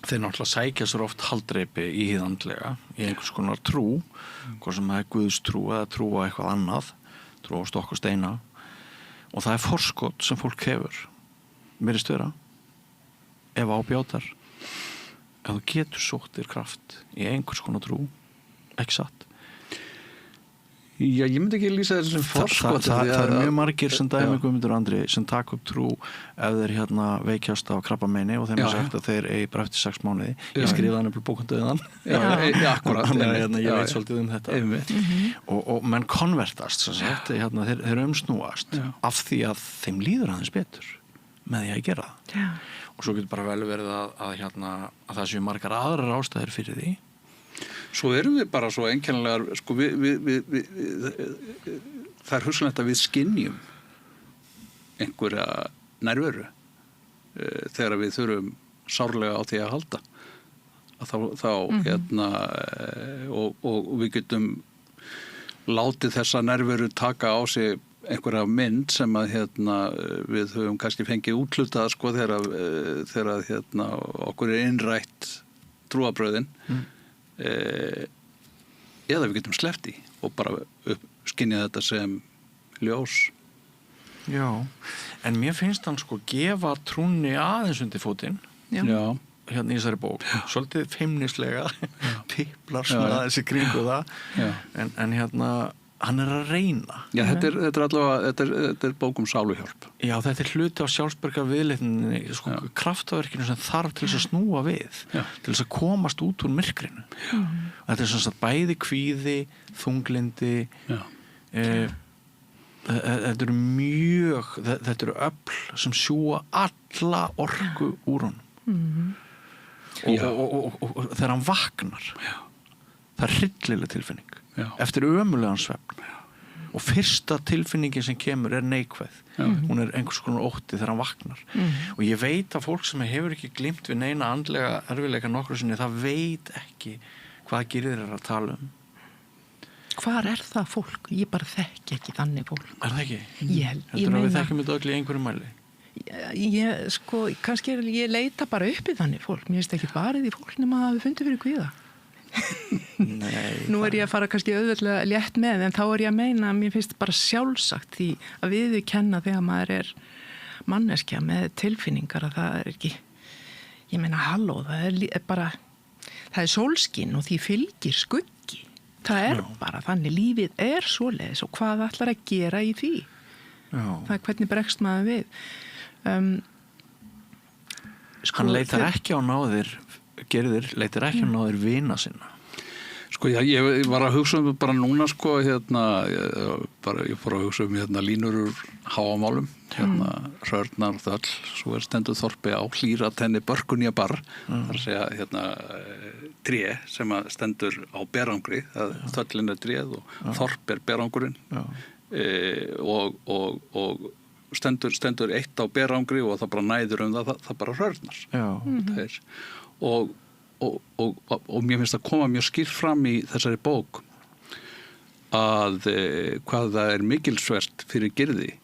þeir náttúrulega sækja sér oft haldreipi í hið andlega í einhvers konar trú hvað sem það er Guðs trú eða trú á eitthvað annað trú á stokk og steina og það er forskot sem fólk hefur virðist vera ef ábjátar ef þú getur sótt þér kraft í einhvers konar trú ekki satt Já, ég myndi ekki lýsa þessu sem forskot það er mjög margir sem dæmi Guðmundur Andri sem taka upp trú ef þeir veikjast á krabbameini og þeim er sagt að þeir eigi bara eftir 6 mánuði ég skrifaði hann upp í bókundauðan akkurat ég veit svolítið þetta og menn konvertast þeir umsnúast af því að þeim líður aðeins betur með því að gera það og svo getur bara vel verið að það séu margar aðrar ástæður fyrir því Svo erum við bara svo einkennilegar sko það er hugsanlegt að við skynjum einhverja nærveru þegar við þurfum sárlega á því að halda og við getum látið þessa nærveru taka á sig einhverja mynd sem að við höfum kannski fengið úthlutað sko þegar okkur er innrætt trúarbrögðin eða við getum sleppt í og bara skynja þetta sem ljós Já, en mér finnst hann sko gefa trúnni aðeins undir fótinn Já í þessari bók svolítið feimnislega piplar svona aðeins í kringu það en hann er að reyna Já, þetta er allavega þetta er bók sáluhjálp Já, þetta er hluti á sjálfsberga viðleitninni sko, kraftaverkinu sem þarf til þess að snúa við til þess að komast út úr myrkrinu þetta er svona bæði kvíði þunglindi þetta eru öfl sem sjúga alla orku úr honum og þegar hann vaknar það er hryllileg tilfinning eftir ömulegan svefn og fyrsta tilfinningin sem kemur er neikvæð hún er einhvers konar ótti þegar hann vaknar og ég veit að fólk sem hefur ekki glímt við neina andlega erfiðleika nokkru sinni það veit ekki hvað Gyrðir er að tala Hvar er það fólk? Ég bara þekki ekki þannig fólk Er það ekki? Ég meina við þekkjum þetta öll í einhverju mæli kannski ég leita bara upp í þannig fólk mér finnst ekki bara því fólk nema að við fundum fyrir kvíða Nú er ég að fara kannski auðvitað létt með en þá er ég að meina að mér finnst bara sjálfsagt því að við kenna þegar maður er manneskja með tilfinningar að það er ekki ég meina halló, það er bara það er sólskinn og því fylgir skuggi það bara þannig, lífið svoleiðis og hvað ætlar að gera í því það hvernig bregst maður við hann leitar ekki á náðir Gerður leitar ekki á náðir vina sinna sko ég var að hugsa bara núna sko ég fór að hugsa línur úr háamálum hrörnar þöll svo stendur þorpi á hlýratenni börkunja bar þar að segja tré sem að stendur á berangri þöllin tréð og þorp berangurinn og stendur eitt á berangri og það bara næður það bara hrörnar og mér finnst að koma mjög skýrt fram í þessari bók að hvað það er mikilsvert fyrir Gyrði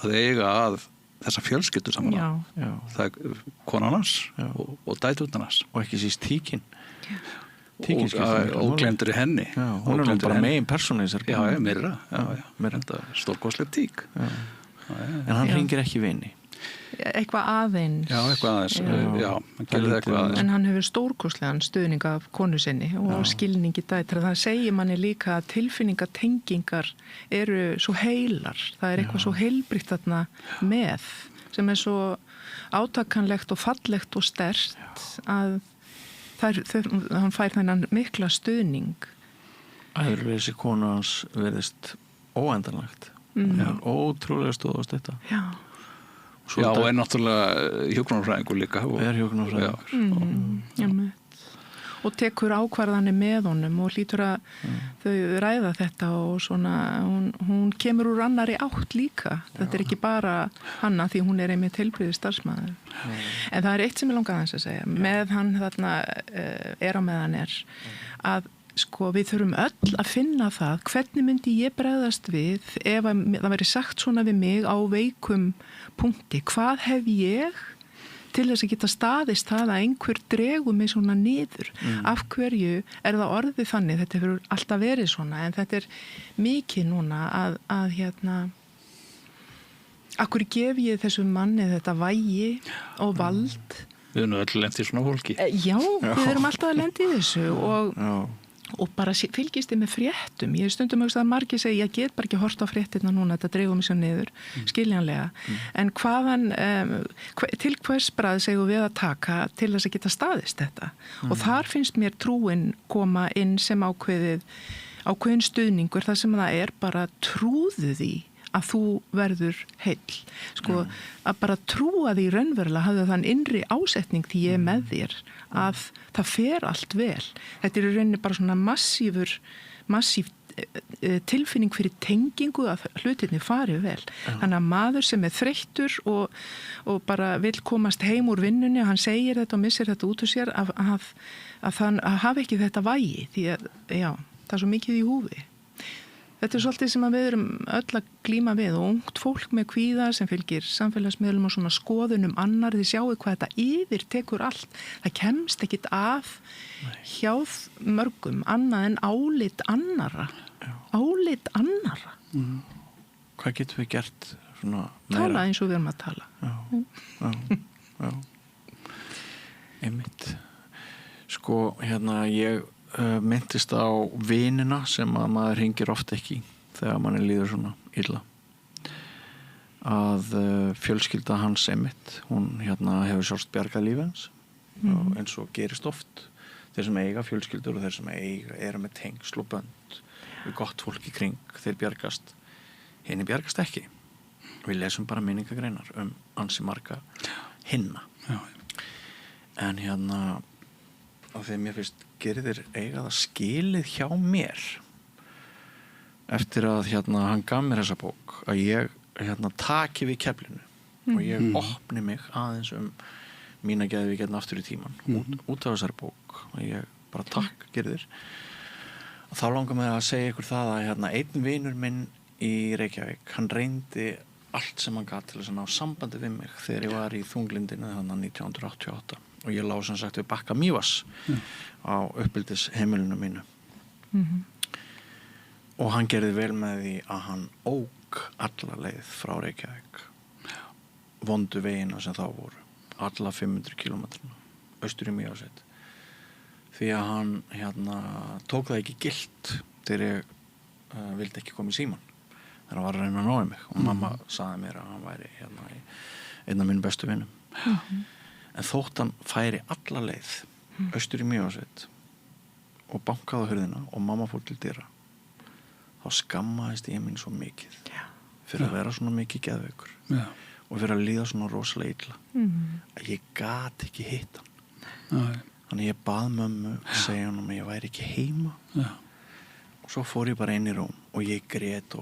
að eiga að þessa fjölskyldu saman það er konan hans og dæturnar hans og ekki síst tíkin og glemdur í henni hún er bara megin persóna í þessari meira stórkostleg tík en hann hringir ekki vini eitthvað aðeins hann gerði eitthvað aðeins en hann hefur stórkostlegan stuðning af konu sinni og skilningi dætra það segir manni líka að tilfinningatengingar eru svo heilar það er eitthvað svo heilbrigt þarna með sem er svo átakanlegt og fallegt og sterkt að hann fær þennan mikla stuðning æðurleysi konu hans verðist óendanlegt ótrúlega stóðast þetta og er náttúrulega hjúkrunarfræðingur líka og tekur ákvarðanir með honum og hlýtur að þau ræða þetta og svona hún kemur úr annari átt líka þetta er ekki bara hanna því hún er einmitt heilbrigður starfsmaður en það er eitt sem ég langaði aðeins að segja með hann þarna á meðan að sko við þurfum öll að finna það hvernig myndi ég bregðast við ef það væri sagt svona við mig á veikum punkti, hvað hef ég til þess að geta staðist það að einhver dregur mig svona niður af hverju er það orðið þannig þetta hefur alltaf verið svona en þetta er mikið núna að af hverju gef ég þessum manni þetta vægi og vald við erum öll lent í svona fólki við erum alltaf að lenda í þessu og bara fylgist þið með fréttum ég stundum að margir segja ég get bara ekki hort á fréttina núna, þetta dregur mig svo niður skiljanlega, en hvaðan til hvers bragð segum við að taka til þess að geta staðist þetta og þar finnst mér trúin koma inn sem ákveðin stuðningur þar sem það er bara trúðu því að þú verður heill sko, að bara trúa því raunverulega hafðu þann innri ásetning því ég með þér að það fer allt vel þetta er í rauninni bara svona massív tilfinning fyrir tengingu að hlutinni fari vel þannig að maður sem er þreyttur og bara vill komast heim úr vinnunni og hann segir þetta og missir þetta út úr sér að hafa ekki þetta vægi því að það er svo mikið í húfi Þetta er svolítið sem við erum öll að glíma við og ungt fólk með kvíða sem fylgir samfélagsmiðlum og svona skoðunum annar þið sjáu hvað þetta yfir tekur allt. Það kemst ekkit af hjá mörgum annað en álit annara. Álit annara. Hvað getum við gert svona meira? Tala eins og við erum að tala. Já. Einmitt. Sko, ég myndist á vinina sem að maður hringir oft ekki þegar manni líður svona illa að fjölskylda hans einmitt, hún hefur sjálfst bjargað lífið hans og eins og gerist oft þeir sem eiga fjölskyldur og þeir sem eru með tengsl og bönd við gott fólk í kring, þeir bjargast henni bjargast ekki við lesum bara minningagreinar ansi marga hinna en og þegar mér finnst Gyrðir eiga það skilið hjá mér eftir að hann gaf mér þessa bók að ég taki við keflinu og ég opni mig aðeins mína geðvík aftur í tíman út af þessari bók og ég bara takk Gyrðir og þá langar mér að segja ykkur það að einn vinur minn í Reykjavík hann reyndi allt sem hann gat til þess að ná sambandi við mig þegar ég var í þunglindinu 1988 og ég lá sem sagt við Bakka Mývatns á uppeldisheimilinu mínu og hann gerði vel með því að hann ók alla leið frá Reykjavík vondu vegina sem þá voru alla 500 kilometrina austur í Mývatnssveit því að hann tók það ekki gilt þegar ég vildi ekki koma í síman þegar hann var að reyna að náði mig og mamma sagði mér að hann væri hérna í einn af mínum bestu vinum en þótt hann færi alla leið austur í Mývatnssveit og bankaði á hurðina og mamma fór til dyra þá skammaðist ég mín svo mikið fyrir að vera svona mikið geðveikur og fyrir að líða svona rosalega illa að ég gat ekki hitt hann þannig ég bað mömmu að segja hann að ég væri ekki heima og svo fór ég bara inn í rúm og ég grét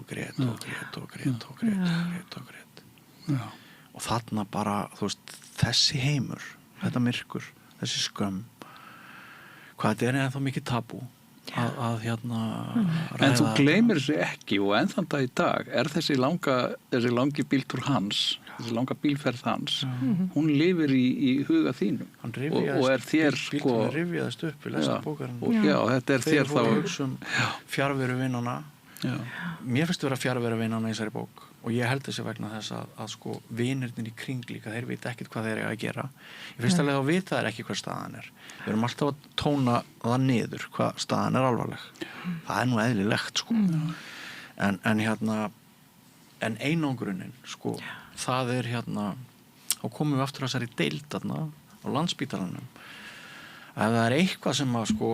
og þarna bara þú veist, þessi heimur þetta myrkur, þessi skömm hvað þetta er ennþá mikið tabú að hérna en þú gleymir þessu ekki og enn þann dag í dag er þessi langi bíltúr hans þessi langa bílferð hans hún lifir í huga þínum og er þér sko rifjaðist upp í lesta bókarinn þetta er þér þá fjarveru vinnana mér finnst vera fjarveru vinnana í þessari bók og ég held þessi vegna þess að sko vinirnir í kring líka, þeir vita ekkert hvað þeir eru að gera ég finnst alveg að vita þeir ekki hvað staðan er við erum alltaf að tóna það niður hvað staðan er alvarleg það er nú eðlilegt sko en hérna en einangrunin sko það er hérna þá komum við aftur að þessari deild þarna á Landspítalanum ef það er eitthvað sem að sko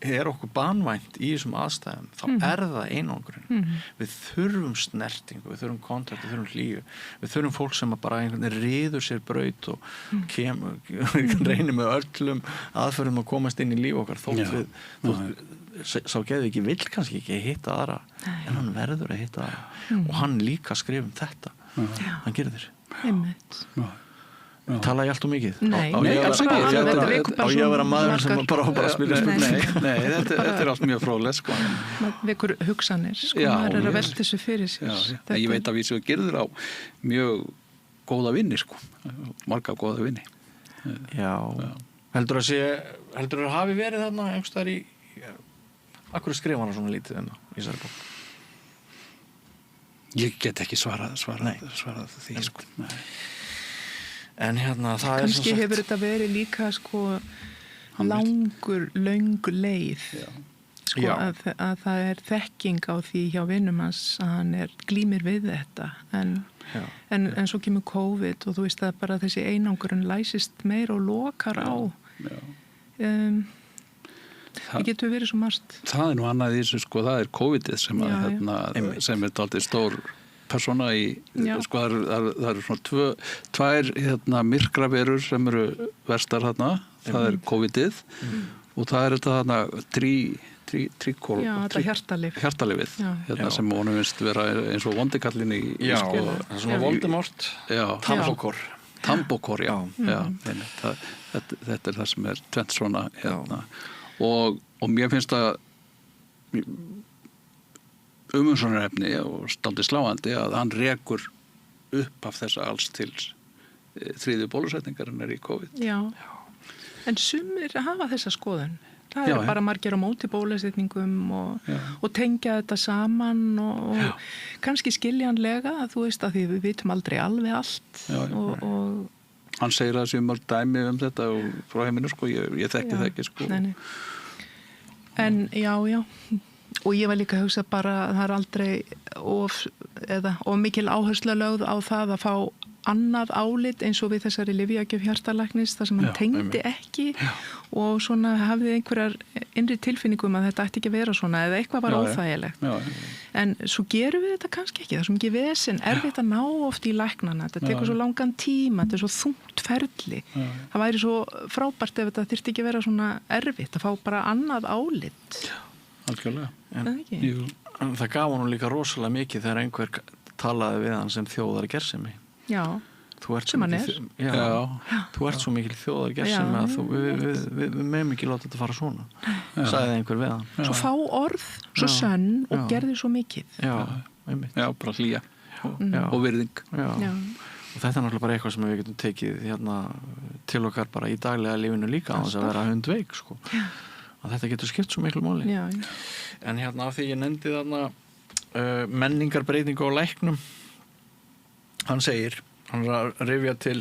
er okkur banvænt í þessum aðstæðum þá er það einangrunin við þurfum snertingu, við þurfum kontakt við þurfum hlýju, við þurfum fólk sem að bara einhvern veginn riður sér braut og reynir með öllum aðferðum að komast inn í líf okkar þótt sá geði ekki vill kannski ekki hitta aðra en hann verður að hitta aðra og hann líka skrifum þetta hann gerir þér einmitt tala ég allt og mikið Nei, alls ekki á ég að vera maður sem bara spila spurning Nei, þetta er allt mjög fróðlegt sko. vekur hugsanir sko, maður er að velta þessu fyrir sér ég veit að við séu gerður á mjög góða vinni sko. marga góða vinni Já. Heldur að hafi verið þarna einhverstaðar í akkur skrifa hana svona lítið í þessari bók Ég get ekki svarað því sko. Nei En hérna það kannski hefur þetta verið líka sko löng leið sko að það er þekking á því hjá vinum hans að hann glímir við þetta en svo kemur COVID og þú veist að bara þessi einangurinn læsist meir og lokar á það getur verið svo margt Það er nú annað í þessu sko, það er COVID-ið sem er dálítið stór persóna í, sko það eru svona tvær myrkraverur sem eru verstar þarna, það er COVID-ið og það er þetta þarna þetta hjartalifið sem honum finnst vera eins og vondikallin í svona Voldemort Tambokor, þetta er það sem er tvent svona og mér finnst að umhugsunarefni og stáldi sláandi að hann rekur upp af þessa alls til þriðju bólusetningarinnar í COVID. Já, en sumir hafa þessa skoðun. Það er bara margir á móti bólusetningum og tengja þetta saman og kannski skiljanlega að þú veist að því við vitum aldrei alveg allt. Og hann segir að það sé mörg dæmi þetta frá heiminu sko, ég þekki það ekki sko. Nei. En já. Og ég var líka að hugsa bara að það er aldrei of mikil áhersla lögð á það að fá annað álit eins og við þessari lyfjagjöf hjartalæknis þar sem hann tengdi ekki og svona hafði einhverjar innri tilfinningum að þetta ætti ekki að vera svona eða eitthvað var óþægilegt. En svo gerum við þetta kannski ekki, það er svo mikið vesen, erfitt að ná oft í læknana, þetta tekur svo langan tíma, þetta er svo þungt ferli. Það væri svo frábært ef þetta þyrfti ekki að vera svona erfitt að fá bara annað álit. Algjörlega. En það gaf hann líka rosalega mikið þegar einhver talaði við hann sem þjóðargersemi. Já, sem hann er. Þú ert svo mikil þjóðargersemi að við meðum ekki láta þetta fara svona. Sagði einhver við hann. Svo fá orð, svo sönn og gerði svo mikið. Já, bara hlýja og virðing. Og þetta er náttúrulega bara eitthvað sem við getum tekið til okkar bara í daglega lífinu líka á þess að vera hundveik sko. Að þetta getur skipt svo miklu máli. En af því ég nefndi þarna menningarbreytingu á læknum hann segir, hann er að rifja til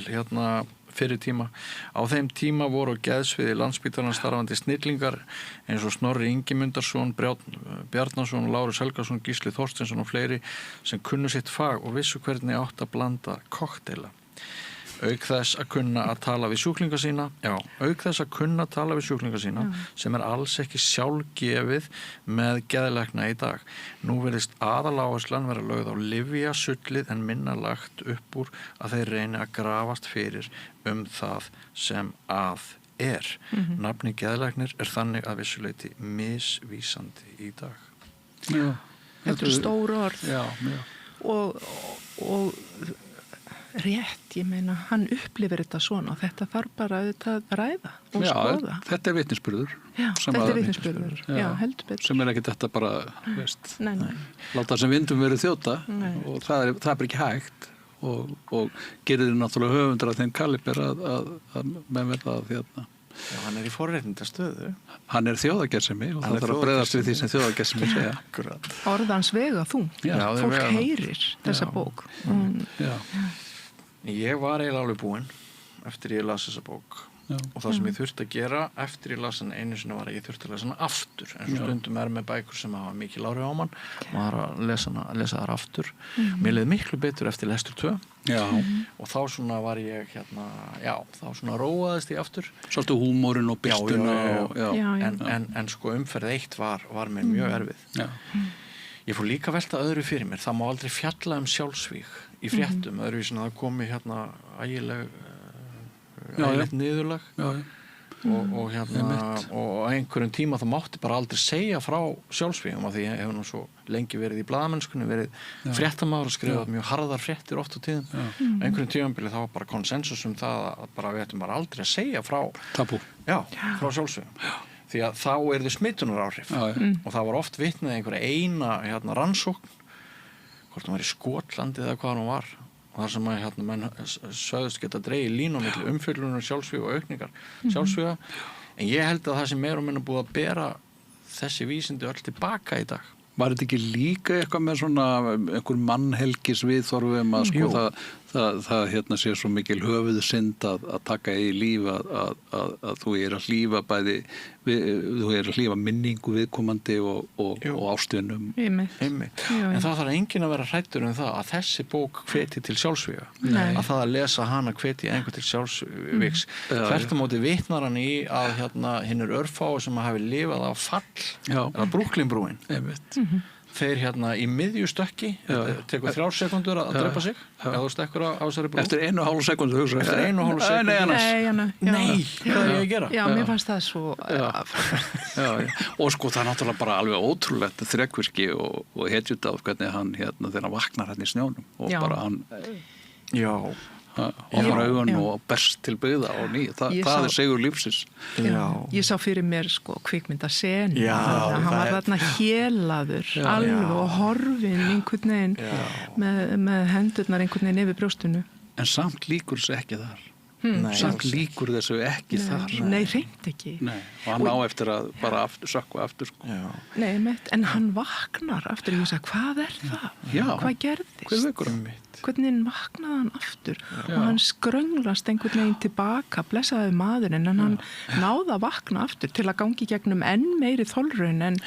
fyrir tíma. Á þeim tíma voru á geðsviði Landspítalans starfandi snillingar eins og Snorri Ingimundarson, Bjarnason, Lárus Helgason, Gísli Þorsteinsson og fleiri sem kunnu sitt fag og vissu hvernig átt að blanda kokteila. Auk þess að kunna að tala við sjúklinga sína, sem alls ekki sjálfgefið með geðlækna í dag. Nú virðist aðaláherslan vera lögð á lyfjasullið en minna lagt upp úr að þeir reyni að grafast fyrir það sem að er. Nafni geðlæknir þannig að vissuleyti misvísandi í dag. Já. Þetta stór orð. Já, já. Og rétt, ég meina, hann upplifir þetta svona og þetta þarf bara að ræða og skoða. Já, þetta vitnisburður. Já, þetta vitnisburður. Já, heldur betur. Sem ekki þetta bara, veist, Nei. láta sem vindum verið þjóta og það er bara ekki hægt og gerir þið náttúrulega höfundur af þeim kaliber að menn verða að þérna. Já, hann í forréttindastöðu. Hann þjóðagersemi og það þarf að bregðast við því sem þjóðagersemi segja. Akkurat. Orðans vega þú. Fólk heyrir þessa bók. Já. Ég var eiginlega alveg búinn eftir ég las þessa bók og það sem ég þurfti að gera eftir ég las hann einu sinni var að ég þurfti að lesa hann aftur en svo stundum með bækur sem hafa mikil áhrif á mann og maður að lesa þar aftur. Mér leið miklu betur eftir lestur 2 og þá svona var ég þá svona róaðist ég aftur. Svolítið húmórinn og byltuna en sko umferð 1 var mér mjög erfið. Já. Ég fór líka velta öðru fyrir mér. Það má aldrei fjalla sjálfsvíg í fréttum, öðruvísin að það komi ægilegt niðurlag og á einhverjum tíma það mátti bara aldrei segja frá sjálfsvígum af því ég hef nú svo lengi verið í blaðamennskunni, verið fréttamaður og skrifað mjög harðar fréttir oft á tíðum. Einhverjum tímabili það var bara konsensus það að bara við ættum bara aldrei að segja frá tabú. Já, frá sjálfsvígum. Því að þá þið smittunaráhrif og það var oft vitnað einhverja eina rannsókn hvort hún var í Skotlandi eða hvað hún var og þar sem að menn sögðust geta dregið línu á milli umfjöllunar sjálfsvíga og aukningar sjálfsvíga en ég held að það sem meira og minna búið að bera þessi vísindi öll tilbaka í dag. Var þetta ekki líka eitthvað með svona einhver mannhelgis viðþorfum að sko það sé svo mikil höfuðu synd að taka í líf að þú að hlífa bæði þú að hlífa minningu viðkomandi og ástvinum. Einmitt. En það þarf enginn að vera hræddur það að þessi bók hveti til sjálfsvíga. Að það að lesa hana hveti einhver til sjálfsvígs. Þvert á móti vitnar hann í að hinnir örfáu sem hafi lifað á fall eða Brooklyn-brúin. Þeir í miðjustökki tekur 3 sekundur að drepa sig eða þú stekkur á þessari brú eftir 1,5 sekundu eftir 1,5 sekundu Nei, hvað er ég að gera? Já, mér fannst það svo og sko það er náttúrulega bara alveg ótrúlegt þrekvirki og hetjut af hvernig hann þegar hann vaknar í snjónum og bara hann opnar augun og berst til byggða og ný, það sigur lífsins. Ég sá fyrir mér sko kvikmyndasenu hann var þarna hélaður alveg og horfinn einhvern veginn með hendurnar einhvern veginn yfir brjóstinu en samt líkur þessu ekki þar samt líkur þessu ekki þar Nei, hreint ekki og hann á eftir að bara sökkva aftur sko. En hann vaknar aftur og ég sagði, hvað er það? Hvað gerðist? Hvernig vaknaði hann aftur og hann skrönglast einhvern veginn tilbaka blessaði maðurinn en hann náði að vakna aftur til að gangi gegnum enn meiri þolraun en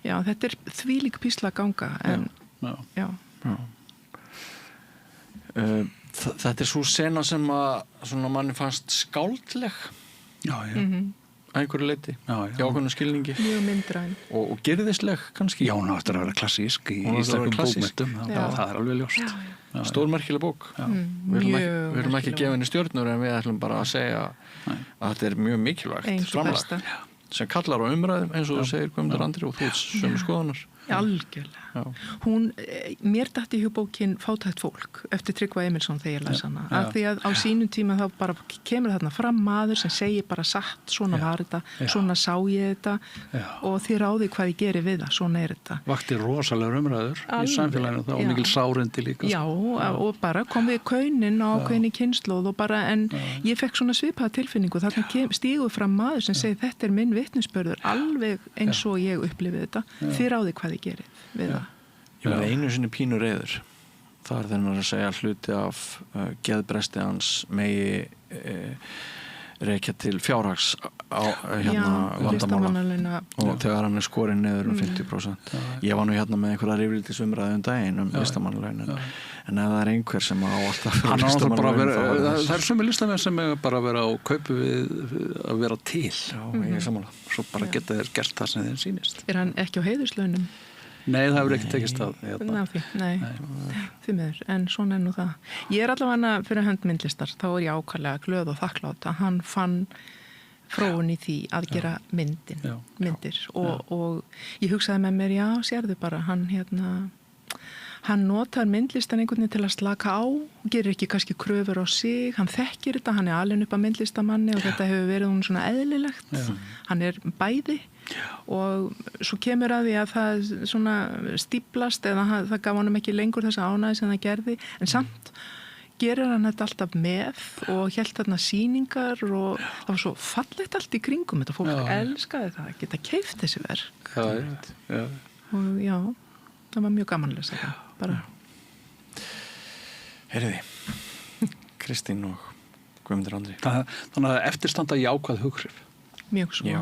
þetta er þvílík písla að ganga en Þetta er svo sena sem að manni fannst skáldleg að einhverju leyti ákveðnu skilningi mjög myndræn og gerðisleg kannski hún áttur að vera klassísk í íslenskum bókmenntum það er alveg ljóst stórmerkileg bók við erum ekki að gefa henni stjörnur en við ætlum bara að segja að þetta er mjög mikilvægt framlag sem kallar á umræðum eins og þú segir Guðmundur Andri og þú sömu skoðunar algjörlega mér dætti hjá bókin Fátækt fólk eftir Tryggva Emilsson þegar ég las hana af því að á sínum tíma þá bara kemur þarna fram maður sem segir bara satt svona var þetta, svona sá ég þetta og þið ráði hvað ég geri við það svona er þetta. Vakti rosalegur umræður í samfélaginu þá og mikil sárindi líka og bara kom við kaunin á ákveðinni kynslóð og bara en ég fekk svona svipaða tilfinningu þarna stígur fram maður sem segir þetta er minn vitnisburður alveg eins og ég upplifið þetta þið ráði hvað ég gerið við það. Ég var einu sinni pínu reiður. Það er þegar að segja hluti af geðbresti hans megi rekja til fjárhags vandamála listamannalauna. og þegar hann skorinn niður 50%. Ég var nú með einhverja rifrildi daginn listamannalaun en ef það einhver sem á alltaf það sömu listamenn sem bara vera á kaupu við að vera til. Já, ég sammála. Svo bara geta þeir gert það sem þeir sýnist. Hann ekki á heiðurslaunum? Nei, það hefur ekki tekist að Nei, því miður, en svona nú það. Ég allavega fyrir hönd myndlistar, þá ég ákvæmlega glöð og þakklátt að hann fann fróun í því að gera myndir og ég hugsaði með mér, já, sérðu bara, hann notar myndlistan einhvern veginn til að slaka á, gerir ekki kannski kröfur á sig, hann þekkir þetta, hann alinn upp að myndlistamanni og þetta hefur verið hún svona eðlilegt, hann bæði og svo kemur að því að það svona stíplast eða það gaf honum ekki lengur þessa ánægði sem það gerði, en samt gerir hann þetta alltaf með og hélt þarna sýningar og það var svo fallegt allt í kringum þetta, fólk elskaði það að geta keypt þessi verk og já, það var mjög gamanlega þetta bara. Heyriði, Kristín og Guðmundur Andri. Þannig að eftirstanda jákvæð hughrif. Mjög svo. Já,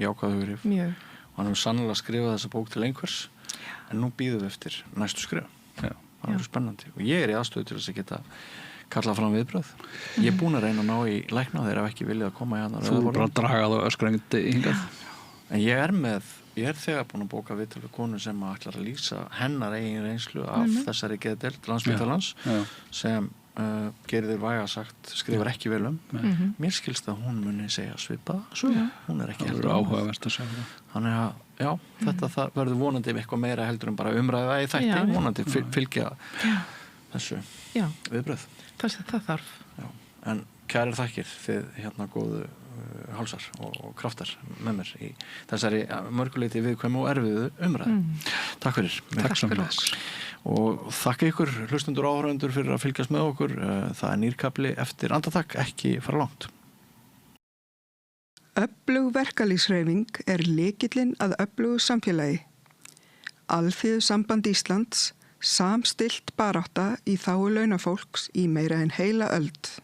jákvæð hughrif. Mjög. Og hann hefur sannlega skrifað þessa bók til einhvers en nú býðum við eftir næstu skrifa. Það er spennandi og ég í aðstöðu til þess að geta kallað fram viðbröð. Ég búin að reyna að ná í lækna þeir hafa ekki viljað að koma hérna. Þú bara dragað og öskrengdi hingað. En ég þegar búin að bóka viðtal við konu sem ætlar að lýsa hennar eigin reynslu af þessari geðdeild Landspítalans sem gerir þér væga sagt skrifar ekki vel mér skilst að hún muni segja svipað hún ekki heldur áhugavert að segja þannig að já, þetta verður vonandi eitthvað meira heldur en bara umræða í þætti vonandi fylgja þessu viðbröð það þarf en kærar þakkir þið góðu hálsar og kraftar með mér í þessari mörguleiti viðkvæmu og erfiðu umræðu. Takk fyrir. Takk fyrir. Og þakka ykkur hlustundur og áhorfendur fyrir að fylgjast með okkur. Það nýrkafli eftir andartak, ekki fara langt. Öflug verkalýðshreyfing lykillinn að öflugu samfélagi. Alþýðusamband Íslands samstillt barátta í þágu launafólks í meira en heila öld.